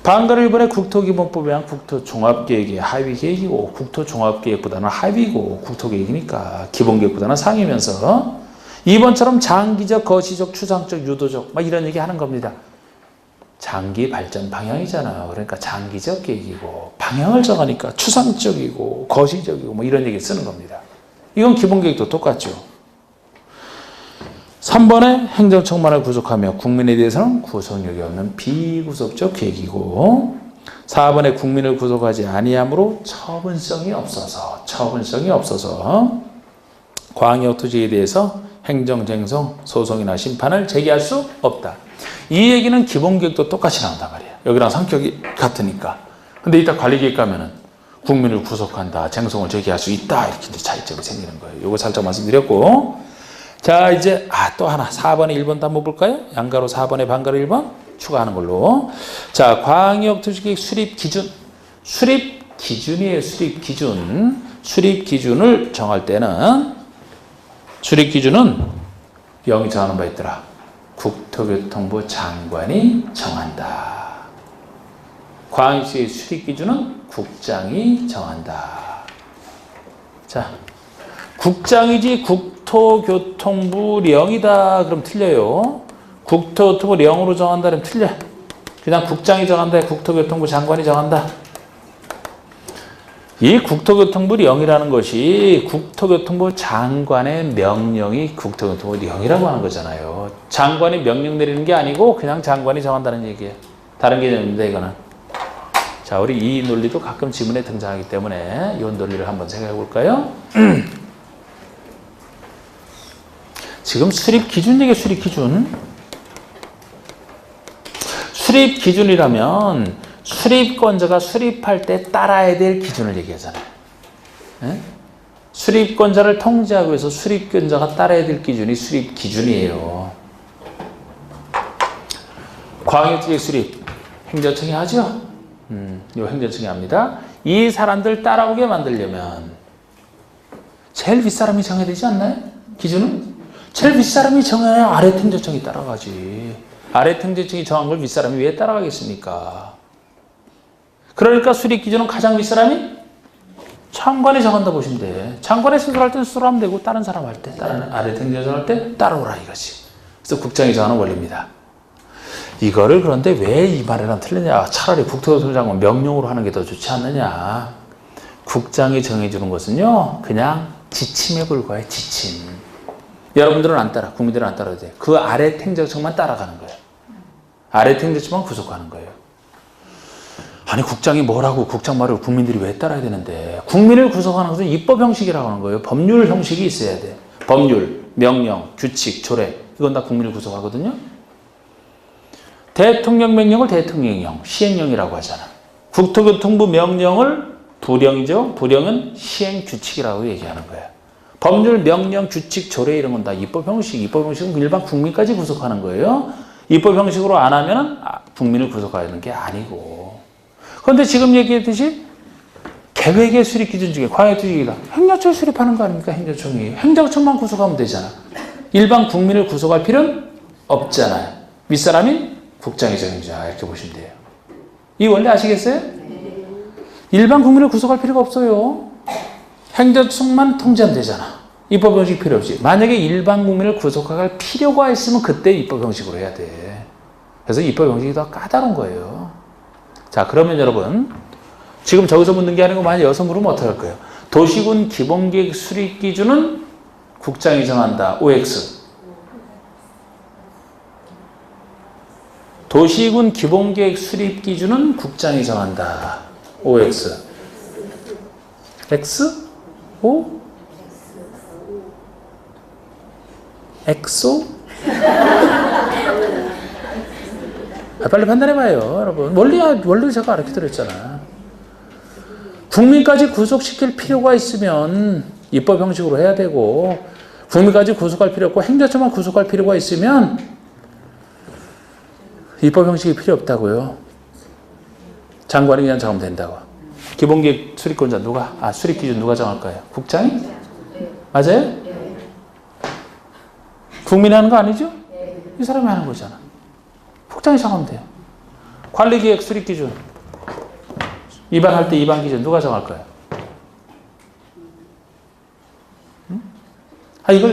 방가를 이번에 국토기본법에 한 국토종합계획이 하위계획이고 국토종합계획보다는 하위고 국토계획이니까 기본계획보다는 상이면서 이번처럼 장기적, 거시적, 추상적, 유도적 막 이런 얘기 하는 겁니다. 장기 발전 방향이잖아요. 그러니까 장기적 계획이고 방향을 정하니까 추상적이고 거시적이고 뭐 이런 얘기 쓰는 겁니다. 이건 기본계획도 똑같죠. 3번에 행정청만을 구속하며 국민에 대해서는 구속력이 없는 비구속적 계획이고 4번에 국민을 구속하지 아니하므로 처분성이 없어서 광역토지에 대해서 행정쟁송, 소송이나 심판을 제기할 수 없다. 이 얘기는 기본계획도 똑같이 나온단 말이에요. 여기랑 성격이 같으니까. 근데 이따 관리계획 가면은 국민을 구속한다, 쟁송을 제기할 수 있다 이렇게 차이점이 생기는 거예요. 요거 살짝 말씀드렸고 자 이제 또 하나 4번에 1번도 한번 볼까요? 양가로 4번에 반가로 1번 추가하는 걸로 자 광역토지계획 수립기준 수립기준이에요. 수립기준을 정할 때는 수립기준은 영이 정하는 바 있더라. 국토교통부 장관이 정한다. 광역시의 수립기준은 국장이 정한다. 자, 국장이지 국토교통부령이다. 그럼 틀려요. 국토교통부령으로 정한다. 그럼 틀려. 그냥 국장이 정한다. 국토교통부 장관이 정한다. 이 국토교통부령이라는 것이 국토교통부 장관의 명령이 국토교통부령이라고 하는 거잖아요. 장관이 명령 내리는 게 아니고 그냥 장관이 정한다는 얘기예요. 다른 개념입니다, 이거는. 자, 우리 이 논리도 가끔 지문에 등장하기 때문에 이 논리를 한번 생각해 볼까요? 지금 수립기준 얘기예요, 수립기준. 수립기준이라면 수립권자가 수립할 때 따라야 될 기준을 얘기하잖아요. 네? 수립권자를 통제하기 위해서 수립권자가 따라야 될 기준이 수립기준이에요. 광역지역 수립 행정청이 하죠? 요 행정청이 합니다. 이 사람들 따라오게 만들려면 제일 윗사람이 정해야 되지 않나요? 기준은? 제일 윗사람이 정해야 아래 행정청이 따라가지. 아래 행정청이 정한 걸 윗사람이 왜 따라가겠습니까? 그러니까 수립기준은 가장 윗사람이 장관이 정한다 보시면 돼. 장관이 스스로 할 때는 스스로 하면 되고 다른 사람 할 때, 다른 아래 행정청 할 때 따라오라 이거지. 그래서 국장이 정하는 원리입니다. 이거를 그런데 왜 이 말이랑 틀리냐. 차라리 국토교통부 장관 명령으로 하는 게 더 좋지 않느냐. 국장이 정해주는 것은요. 그냥 지침에 불과해. 지침. 여러분들은 안 따라. 국민들은 안 따라도 돼. 그 아래 행정청만 따라가는 거예요. 아래 행정청만 구속하는 거예요. 아니 국장이 뭐라고 국장 말을 국민들이 왜 따라야 되는데 국민을 구속하는 것은 입법 형식이라고 하는 거예요. 법률 형식이 있어야 돼. 법률, 명령, 규칙, 조례 이건 다 국민을 구속하거든요. 대통령 명령을 대통령령, 시행령이라고 하잖아. 국토교통부 명령을 부령이죠. 부령은 시행규칙이라고 얘기하는 거예요. 법률, 명령, 규칙, 조례 이런 건 다 입법 형식. 입법 형식은 일반 국민까지 구속하는 거예요. 입법 형식으로 안 하면 국민을 구속하는 게 아니고. 그런데 지금 얘기했듯이 계획의 수립 기준 중에 광역토지계획이다. 행정청이 수립하는 거 아닙니까? 행정청이. 행정청만 구속하면 되잖아. 일반 국민을 구속할 필요는 없잖아요. 윗사람이 국장이 정해주자 이렇게 보시면 돼요. 이 원리 아시겠어요? 일반 국민을 구속할 필요가 없어요. 행정청만 통제하면 되잖아. 입법 형식 필요 없지. 만약에 일반 국민을 구속할 필요가 있으면 그때 입법 형식으로 해야 돼. 그래서 입법 형식이 더 까다로운 거예요. 자, 그러면 여러분 지금 저기서 묻는 게 아니고 만약 여기서 물으면 어떻게 할 거예요? 도시군 기본계획 수립 기준은 국장이 정한다. OX. 도시군 기본계획 수립 기준은 국장이 정한다. OX. X? 오? 엑소? 빨리 판단해봐요, 여러분. 원리 제가 가르쳐드렸잖아. 국민까지 구속시킬 필요가 있으면 입법 형식으로 해야 되고, 국민까지 구속할 필요 없고 행정처만 구속할 필요가 있으면 입법 형식이 필요 없다고요. 장관이 그냥 정하면 된다고. 기본계획 수립권자 누가? 수립기준 누가 정할까요? 국장이? 맞아요? 국민이 하는 거 아니죠? 이 사람이 하는 거잖아. 국장이 정하면 돼요. 관리계획 수립기준 위반할 때 위반 기준 누가 정할까요? 응? 이거.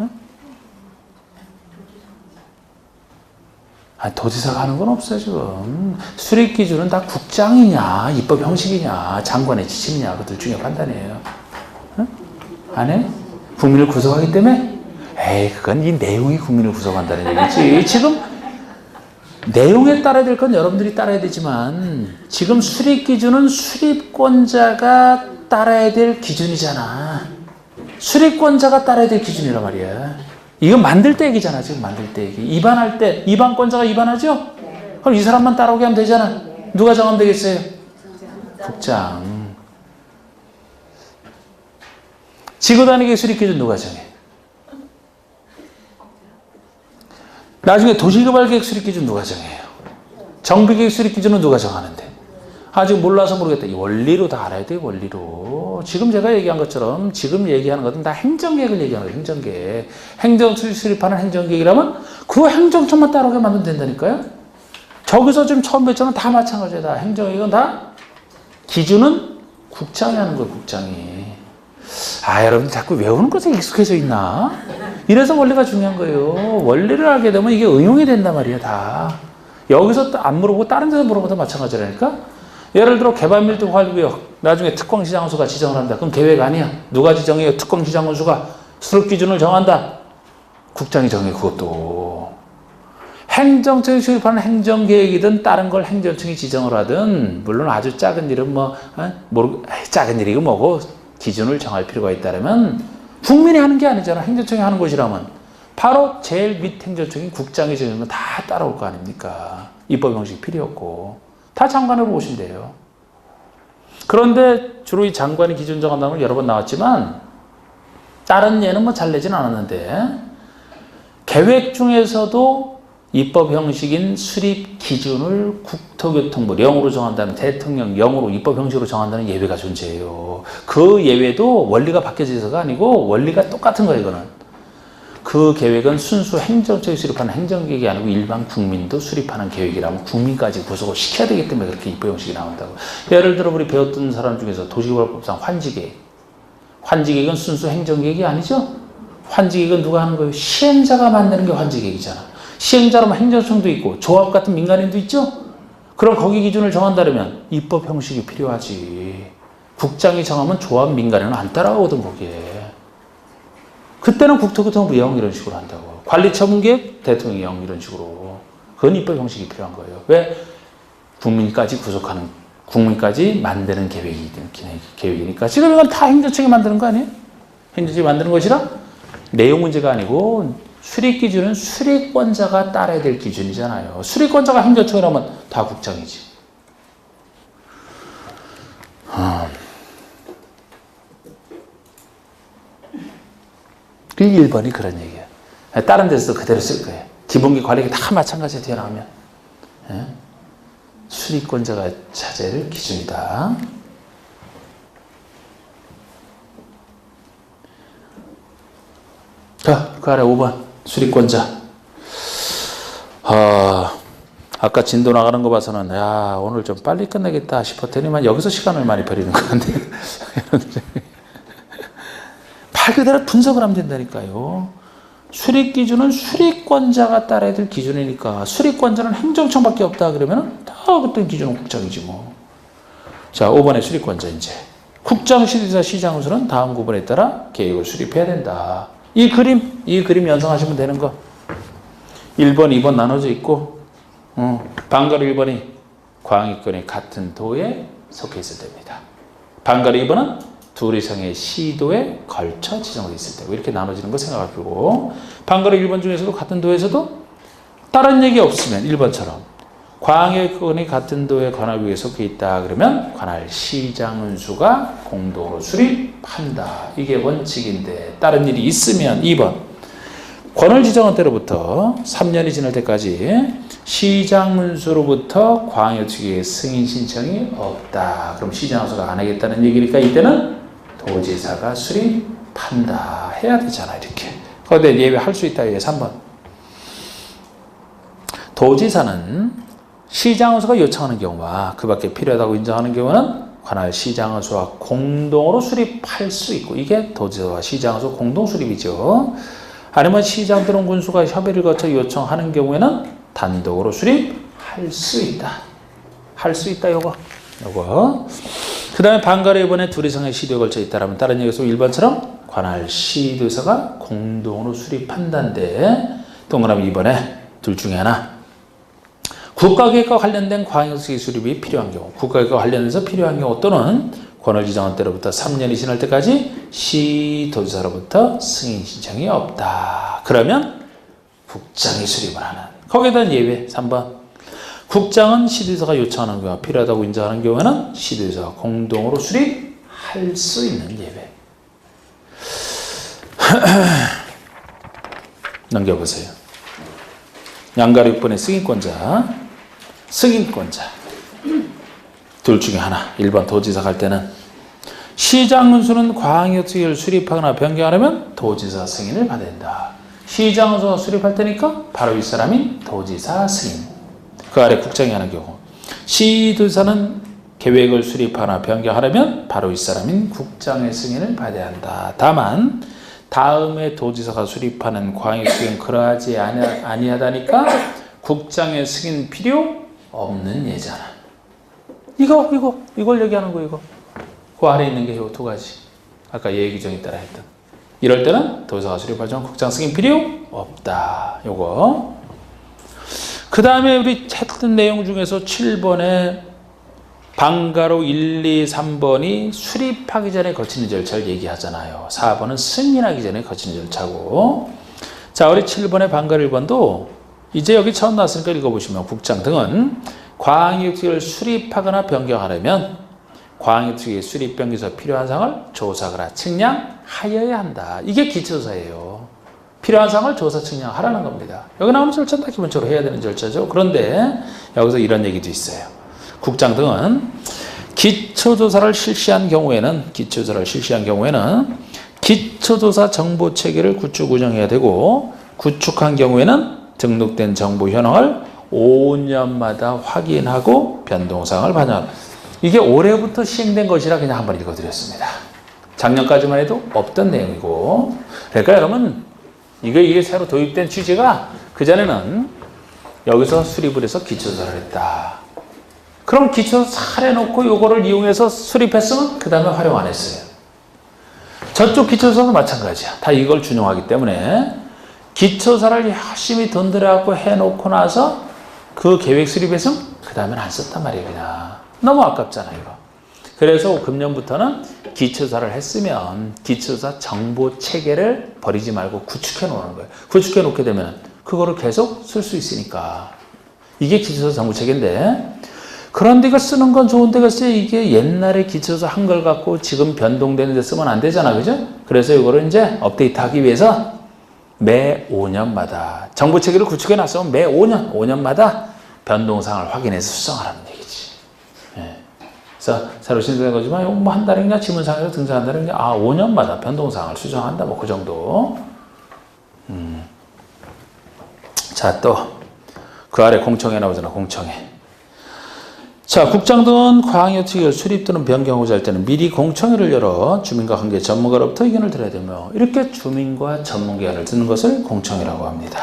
응? 도지사가 하는 건 없어요, 지금. 수립 기준은 다 국장이냐, 입법 형식이냐, 장관의 지침이냐, 그들 중에 판단이에요. 응? 안 해? 국민을 구속하기 때문에? 그건 이 내용이 국민을 구속한다는 얘기지. 지금 내용에 따라야 될 건 여러분들이 따라야 되지만, 지금 수립 기준은 수립권자가 따라야 될 기준이잖아. 수립권자가 따라야 될 기준이란 말이야. 이건 만들 때 얘기잖아, 지금 만들 때 얘기. 위반할 때, 위반권자가 위반하죠? 그럼 이 사람만 따라오게 하면 되잖아. 누가 정하면 되겠어요? 국장. 지구단위계획 수립기준 누가 정해? 나중에 도시개발계획 수립기준 누가 정해요? 정비계획 수립기준은 누가 정하는데? 아직 몰라서 모르겠다. 이 원리로 다 알아야 돼, 원리로. 지금 제가 얘기한 것처럼 지금 얘기하는 것은 다 행정계획을 얘기하는 거예요, 행정계획. 행정처를 수립하는 행정계획이라면 그 행정처만 따라오게 만들면 된다니까요. 저기서 지금 처음 뵀잖아. 다 마찬가지야. 다 행정계획은 다 기준은 국장이 하는 거예요, 국장이. 여러분 자꾸 외우는 것에 익숙해져 있나? 이래서 원리가 중요한 거예요. 원리를 알게 되면 이게 응용이 된단 말이에요, 다. 여기서 안 물어보고 다른 데서 물어봐도 마찬가지라니까? 예를 들어 개발밀도 관리구역 나중에 특광시장원수가 지정을 한다. 그럼 계획 아니야. 누가 지정해요? 특광시장원수가 수립기준을 정한다. 국장이 정해. 그것도 행정청이 수립하는 행정계획이든 다른 걸 행정청이 지정을 하든, 물론 아주 작은 일은 작은 일이고 뭐고 기준을 정할 필요가 있다면 국민이 하는 게 아니잖아. 행정청이 하는 것이라면 바로 제일 밑 행정청인 국장이 정하면 다 따라올 거 아닙니까? 입법 형식 필요 없고 다 장관으로 보시면 돼요. 그런데 주로 이 장관이 기준 정한다는 건 여러 번 나왔지만, 다른 예는 잘 내진 않았는데, 계획 중에서도 입법 형식인 수립 기준을 국토교통부 령으로 정한다면, 대통령 령으로 입법 형식으로 정한다는 예외가 존재해요. 그 예외도 원리가 바뀌어져서가 아니고 원리가 똑같은 거예요, 이거는. 그 계획은 순수 행정청이 수립하는 행정계획이 아니고 일반 국민도 수립하는 계획이라면 국민까지 구속을 시켜야 되기 때문에 그렇게 입법 형식이 나온다고. 예를 들어 우리 배웠던 사람 중에서 도시개발법상 환지계획. 환지계획은 순수 행정계획이 아니죠? 환지계획은 누가 하는 거예요? 시행자가 만드는 게 환지계획이잖아. 시행자라면 행정청도 있고 조합 같은 민간인도 있죠? 그럼 거기 기준을 정한다면 입법 형식이 필요하지. 국장이 정하면 조합 민간인은 안 따라오거든, 거기에. 그때는 국토교통부 영 이런 식으로 한다고. 관리처분계획 대통령 영 이런 식으로. 그건 입법 형식이 필요한 거예요. 왜? 국민까지 구속하는, 국민까지 만드는 계획이니까. 지금 이건 다 행정청이 만드는 거 아니에요? 행정청이 만드는 것이라 내용 문제가 아니고, 수립 기준은 수립권자가 따라야 될 기준이잖아요. 수립권자가 행정청이라면 다 국장이지. 그 1번이 그런 얘기예요. 다른 데서도 그대로 쓸 거예요. 기본기 관리가 다 마찬가지로 튀어나오면. 수립권자가 차지할 기준이다. 자, 그 아래 5번. 수립권자. 아까 진도 나가는 거 봐서는, 오늘 좀 빨리 끝내겠다 싶었더니만 여기서 시간을 많이 버리는 것 같네. 말 그대로 분석을 하면 된다니까요. 수립 기준은 수립권자가 따라야 될 기준이니까, 수립권자는 행정청밖에 없다 그러면 다 그때 기준은 국장이지 뭐. 자, 5번의 수립권자 이제. 국장, 시도지사, 시장군수는 다음 구분에 따라 계획을 수립해야 된다. 이 그림 연상하시면 되는 거. 1번, 2번 나눠져 있고, 방가루 1번이 광역권이 같은 도에 속해 있어야 됩니다. 방가루 2번은 둘 이상의 시도에 걸쳐 지정되어 있을 때 이렇게 나눠지는 거 생각할 거고 방가로 1번 중에서도 같은 도에서도 다른 얘기 없으면 1번처럼 광역권이 같은 도에 관할 위에 속해 있다 그러면 관할 시장은수가 공동으로 수립한다. 이게 원칙인데 다른 일이 있으면 2번 권을 지정한 때로부터 3년이 지날 때까지 시장문수로부터 광역 측의 승인 신청이 없다. 그럼 시장문수가 안 하겠다는 얘기니까 이때는 도지사가 수립한다. 해야 되잖아 이렇게. 그런데 예외할 수 있다. 이게 3번. 도지사는 시장원수가 요청하는 경우와 그 밖에 필요하다고 인정하는 경우는 관할 시장원수와 공동으로 수립할 수 있고 이게 도지사와 시장원수 공동 수립이죠. 아니면 시장들은 군수가 협의를 거쳐 요청하는 경우에는 단독으로 수립할 수 있다. 할 수 있다 요거. 그 다음에 방가로 이번에 둘 이상의 시도에 걸쳐 있다라면 다른 얘기에서 1번처럼 관할 시도사가 공동으로 수립한다인데 동그라미 2번에 둘 중에 하나 국가계획과 관련된 광역수의 수립이 필요한 경우 국가계획과 관련해서 필요한 경우 또는 권을 지정한 때로부터 3년이 지날 때까지 시도지사로부터 승인 신청이 없다. 그러면 국장이 수립을 하는 거기에 대한 예외 3번 국장은 시도지사가 요청하는 경우가 필요하다고 인정하는 경우에는 시도지사가 공동으로 수립할 수 있는 예외. 넘겨보세요. 양가로 6번의 승인권자 둘 중에 하나 1번 도지사 갈 때는 시장문수는 광역특위를 수립하거나 변경하려면 도지사 승인을 받아야 된다. 시장문수가 수립할 때니까 바로 이 사람인 도지사 승인. 그 아래 국장이 하는 경우 시도지사는 계획을 수립하거나 변경하려면 바로 이 사람인 국장의 승인을 받아야 한다. 다만 다음에 도지사가 수립하는 광역특위는 그러하지 아니하다니까 국장의 승인 필요 없는 예잖아. 이걸 얘기하는 거 이거. 그 아래 있는 게 이 두 가지. 아까 예외 규정에 따라 했던. 이럴 때는 도지사가 수립하지만 국장 승인 필요 없다. 요거. 그 다음에 우리 했던 내용 중에서 7번에 방가로 1, 2, 3번이 수립하기 전에 거치는 절차를 얘기하잖아요. 4번은 승인하기 전에 거치는 절차고. 자, 우리 7번의 방가로 1번도 이제 여기 처음 나왔으니까 읽어보시면 국장 등은 광역특위를 수립하거나 변경하려면 광역특위 수립 변경에서 필요한 사항을 조사하거나 측량하여야 한다. 이게 기초조사예요. 필요한 사항을 조사 측량하라는 겁니다. 여기 나오는 절차는 다 기본적으로 해야 되는 절차죠. 그런데 여기서 이런 얘기도 있어요. 국장 등은 기초조사를 실시한 경우에는 기초조사 정보체계를 구축 운영해야 되고 구축한 경우에는 등록된 정보 현황을 5년마다 확인하고 변동사항을 반영한다. 이게 올해부터 시행된 것이라 그냥 한번 읽어드렸습니다. 작년까지만 해도 없던 내용이고 그러니까 여러분 이게 새로 도입된 취지가 그전에는 여기서 수립을 해서 기초조사를 했다. 그럼 기초조사 해놓고 요거를 이용해서 수립했으면 그 다음에 활용 안 했어요. 저쪽 기초조사도 마찬가지야. 다 이걸 준용하기 때문에 기초조사를 열심히 돈 들여갖고 해놓고 나서 그 계획 수립했으면 그 다음에는 안 썼단 말이에요. 그냥. 너무 아깝잖아 이거. 그래서 금년부터는 기초조사를 했으면 기초조사 정보 체계를 버리지 말고 구축해 놓는 거예요. 구축해 놓게 되면 그거를 계속 쓸 수 있으니까. 이게 기초조사 정보 체계인데 그런데 이거 쓰는 건 좋은데 글쎄 이게 옛날에 기초조사 한 걸 갖고 지금 변동되는 데 쓰면 안 되잖아. 그죠? 그래서 이거를 이제 업데이트하기 위해서 매 5년마다 정보 체계를 구축해 놨으면 매 5년마다 변동사항을 확인해서 수정하라는 얘기지. 예. 그래서 새로 신청된 거지만 이거 뭐 한 달에 그냥 지문상에서 등장한다는 게 5년마다 변동사항을 수정한다 뭐 그 정도. 자, 또 그 아래 공청회 나오잖아. 공청회. 자, 국장 등은 광역특위를 수립 또는 변경하고자 할 때는 미리 공청회를 열어 주민과 관계 전문가로부터 의견을 들어야 되며 이렇게 주민과 전문가 의견을 듣는 것을 공청회라고 합니다.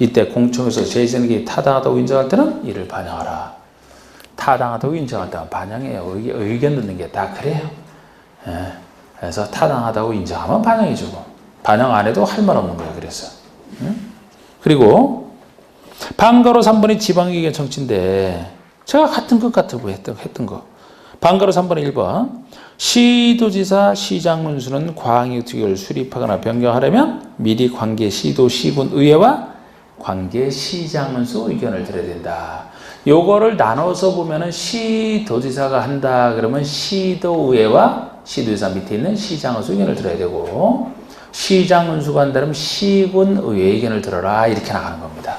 이때 공청회에서 제2세력이 타당하다고 인정할 때는 이를 반영하라. 타당하다고 인정할 때는 반영해요. 의견 듣는 게 다 그래요. 예. 그래서 타당하다고 인정하면 반영해주고 반영 안 해도 할 말 없는 거예요. 그래서. 그리고 방가로 3번이 지방의견 청취인데 제가 같은 것 같다고 했던 거. 방가로 3번은 1번. 시도지사, 시장문수는 광역특위를 수립하거나 변경하려면 미리 관계 시도, 시군, 의회와 관계 시장문수 의견을 들어야 된다. 요거를 나눠서 보면은 시도지사가 한다 그러면 시도의회와 시도지사 밑에 있는 시장문수 의견을 들어야 되고, 시장문수가 한다 그러면 시군의회 의견을 들어라, 이렇게 나가는 겁니다.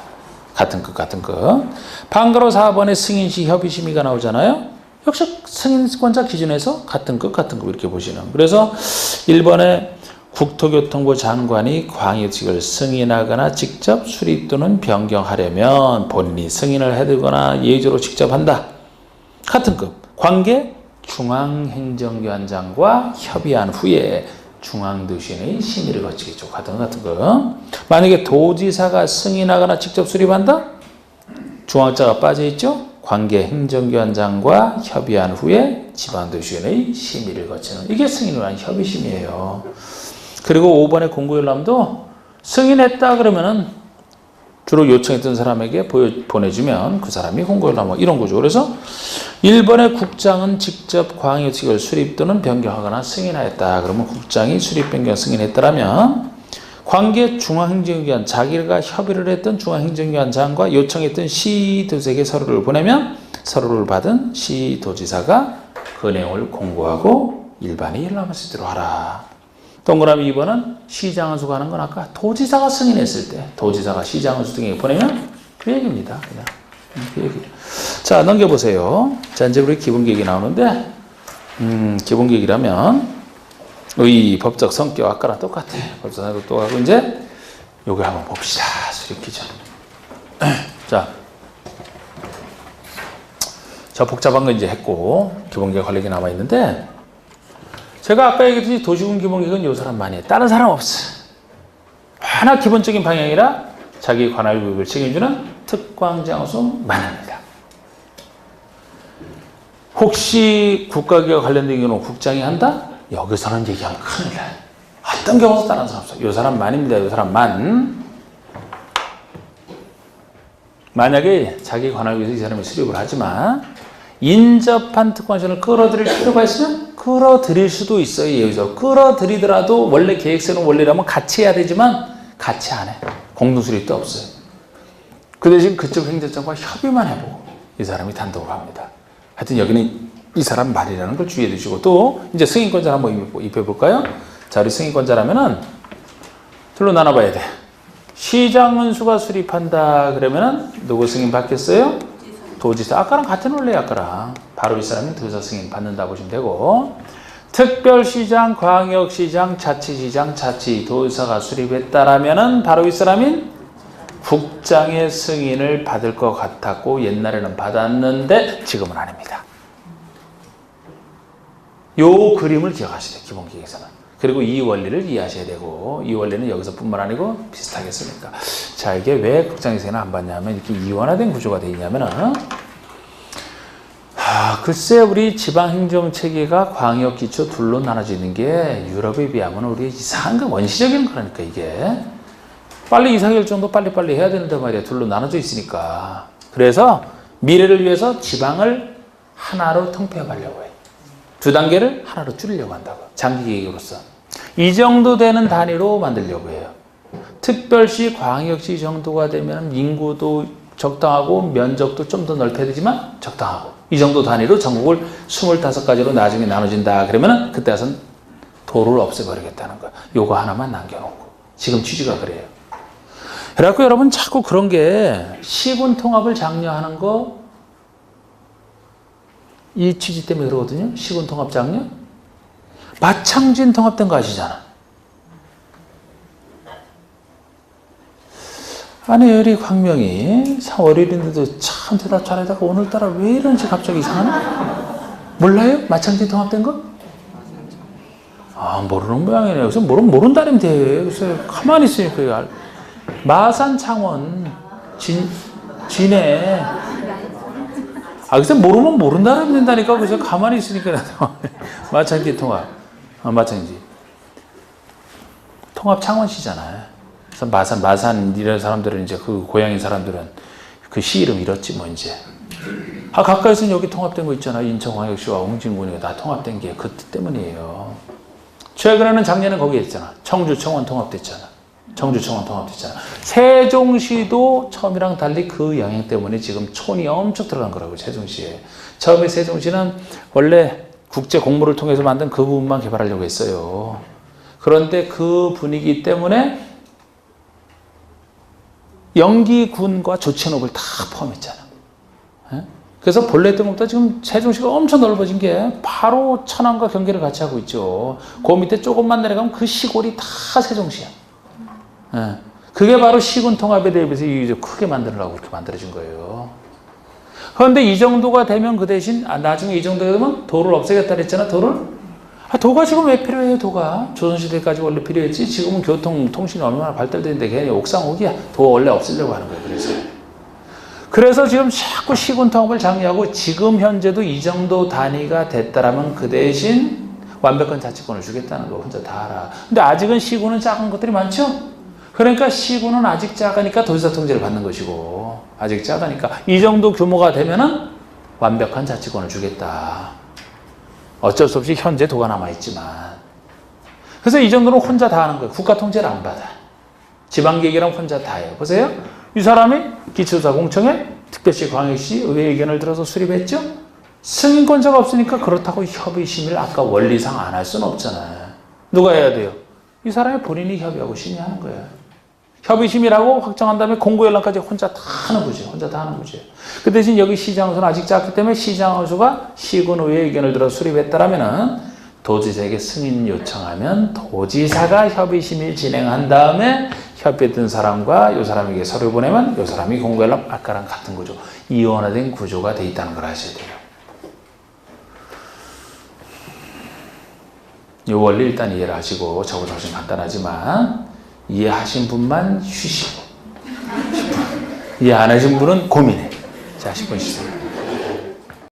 같은 것 같은 것. 방가로 4번에 승인시 협의심의가 나오잖아요. 역시 승인권자 기준에서 같은 것 이렇게 보시는. 그래서 1번에 국토교통부 장관이 광역특위를 승인하거나 직접 수립 또는 변경하려면 본인이 승인을 해두거나 예조로 직접 한다. 같은 것. 관계 중앙행정위원장과 협의한 후에 중앙도시의 심의를 거치겠죠. 같은 거. 만약에 도지사가 승인하거나 직접 수립한다? 중앙자가 빠져있죠? 관계 행정위원장과 협의한 후에 지방도시의 심의를 거치는, 이게 승인을 한 협의심이에요. 그리고 5번의 공고열람도 승인했다 그러면은 주로 요청했던 사람에게 보내주면 그 사람이 공고열람, 이런 거죠. 그래서 1번의 국장은 직접 광역특위를 수립 또는 변경하거나 승인하였다. 그러면 국장이 수립, 변경, 승인했다라면 관계 중앙행정위원, 자기가 협의를 했던 중앙행정위원장과 요청했던 시도지사에게 서류를 보내면 서류를 받은 시도지사가 그 내용을 공고하고 일반이 열람할 수 있도록 하라. 동그라미 2번은 시장은수가 하는 건 아까 도지사가 승인했을 때 도지사가 시장은수 등에게 보내면 그 얘기입니다. 그냥 그 얘기. 자, 넘겨보세요. 자, 이제 우리 기본계획이 나오는데 기본계획이라면 의 법적 성격 아까랑 똑같아. 법적 성격 똑같고 이제 요거 한번 봅시다. 수립 기준. 자, 복잡한 거 이제 했고 기본계획 관리가 남아 있는데, 제가 아까 얘기했듯이 도시군 기본계획은 요 사람 많이 해. 다른 사람 없어. 하나 기본적인 방향이라 자기 관할 구역을 책임지는 특광장소만 합니다. 혹시 국가기관 관련된 경우는 국장이 한다? 여기서는 얘기하면 큰일 나요. 어떤 경우도 다른 사람 없어요. 요 사람만입니다. 요 사람만. 만약에 자기 관할구에서 이 사람이 수립을 하지만 인접한 특권시를 끌어들일 필요가 있으면 끌어들일 수도 있어요. 여기서 끌어들이더라도 원래 계획서는 원래라면 같이 해야 되지만 같이 안 해. 공동수립도 없어요. 그 대신 그쪽 행정장과 협의만 해보고 이 사람이 단독으로 합니다. 하여튼 여기는 이 사람 말이라는 걸 주의해 두시고, 또 이제 승인권자 한번 입혀볼까요? 자, 우리 승인권자라면은 둘로 나눠봐야 돼. 시장문수가 수립한다 그러면은 누구 승인 받겠어요? 도지사. 아까랑 같은 원래요. 아까랑 바로 이 사람은 도지사 승인 받는다 보시면 되고, 특별시장, 광역시장, 자치시장, 자치도지사가 수립했다라면은 바로 이 사람인 국장의 승인을 받을 것 같았고 옛날에는 받았는데 지금은 아닙니다. 요 그림을 기억하셔야 돼요. 기본계획에서는. 그리고 이 원리를 이해하셔야 되고, 이 원리는 여기서뿐만 아니고 비슷하겠습니까? 자, 이게 왜 국장의 승인을 안 받냐면 이렇게 이원화된 구조가 되어 있냐면은, 글쎄 우리 지방행정체계가 광역기초 둘로 나눠져 있는 게 유럽에 비하면 우리 이상한 거 원시적인 거라니까. 이게 빨리 의사결정도 빨리빨리 해야 된단 말이야. 둘로 나눠져 있으니까. 그래서 미래를 위해서 지방을 하나로 통폐합하려고 해. 두 단계를 하나로 줄이려고 한다고. 장기 계획으로서. 이 정도 되는 단위로 만들려고 해요. 특별시, 광역시 정도가 되면 인구도 적당하고 면적도 좀 더 넓혀야 되지만 적당하고, 이 정도 단위로 전국을 25가지로 나중에 나눠진다 그러면 그때 와서는 도를 없애버리겠다는 거야. 요거 하나만 남겨놓고. 지금 취지가 그래요. 그래갖고 여러분 자꾸 그런 게 시군 통합을 장려하는 거, 이 취지 때문에 그러거든요. 시군 통합 장려. 마창진 통합된 거 아시잖아. 아니 우리 광명이 4월 1일인데도 참 대답 잘하다가 오늘따라 왜 이런지 갑자기 이상하나? 몰라요? 마창진 통합된 거? 모르는 모양이네. 그래서 모른다면 돼. 그래서 가만히 있으니까. 마산, 창원, 진해. 그래서 모르면 모른다면 된다니까. 그래서 가만히 있으니까. 마창진 통합. 마창진. 통합 창원시잖아요. 그래서 마산 이런 사람들은 이제 그 고향인 사람들은 그 시 이름 잃었지 뭐 이제. 가까이서는 여기 통합된 거 있잖아. 인천광역시와 홍진군이 다 통합된 게 그때 때문이에요. 최근에는 작년에 거기 했잖아. 청주 청원 통합됐잖아. 세종시도 처음이랑 달리 그 영향 때문에 지금 촌이 엄청 들어간 거라고, 세종시에. 처음에 세종시는 원래 국제 공모를 통해서 만든 그 부분만 개발하려고 했어요. 그런데 그 분위기 때문에 영기군과 조치현읍을 다 포함했잖아. 그래서 본래 때부터 지금 세종시가 엄청 넓어진 게 바로 천안과 경기를 같이 하고 있죠. 그 밑에 조금만 내려가면 그 시골이 다 세종시야. 그게 바로 시군 통합에 대비해서 크게 만들려고 그렇게 만들어진 거예요. 그런데 이 정도가 되면 그 대신 나중에 이 정도가 되면 도를 없애겠다 그랬잖아. 도가 지금 왜 필요해요? 도가 조선시대까지 원래 필요했지. 지금은 교통 통신이 얼마나 발달됐는데 걔네 옥상옥이야. 도 원래 없애려고 하는 거예요. 그래서 지금 자꾸 시군 통합을 장려하고, 지금 현재도 이 정도 단위가 됐다라면 그 대신 완벽한 자치권을 주겠다는 거 혼자 다 알아. 근데 아직은 시군은 작은 것들이 많죠. 그러니까 시군은 아직 작으니까 도지사 통제를 받는 것이고, 아직 작으니까 이 정도 규모가 되면은 완벽한 자치권을 주겠다. 어쩔 수 없이 현재 도가 남아있지만. 그래서 이 정도는 혼자 다 하는 거예요. 국가 통제를 안 받아. 지방계획이랑 혼자 다 해요. 보세요. 이 사람이 기초조사 공청회, 특별시 광역시 의회 의견을 들어서 수립했죠. 승인권자가 없으니까 그렇다고 협의심의를 아까 원리상 안 할 수는 없잖아요. 누가 해야 돼요? 이 사람이 본인이 협의하고 심의하는 거예요. 협의심의라고 확정한 다음에 공고연락까지 혼자 다 하는 거죠. 그 대신 여기 시장호수는 아직 작기 때문에 시장호수가 시군의회 의견을 들어 수립했다라면은 도지사에게 승인 요청하면 도지사가 협의심의를 진행한 다음에 협의했던 사람과 이 사람에게 서류 보내면 이 사람이 공고연락, 아까랑 같은 구조, 이원화된 구조가 돼 있다는 걸 아셔야 돼요. 이 원리 일단 이해를 하시고, 저보다 훨씬 간단하지만 이해하신 분만 쉬시고 이해 안 하신 분은 고민해. 자, 10분 쉬세요.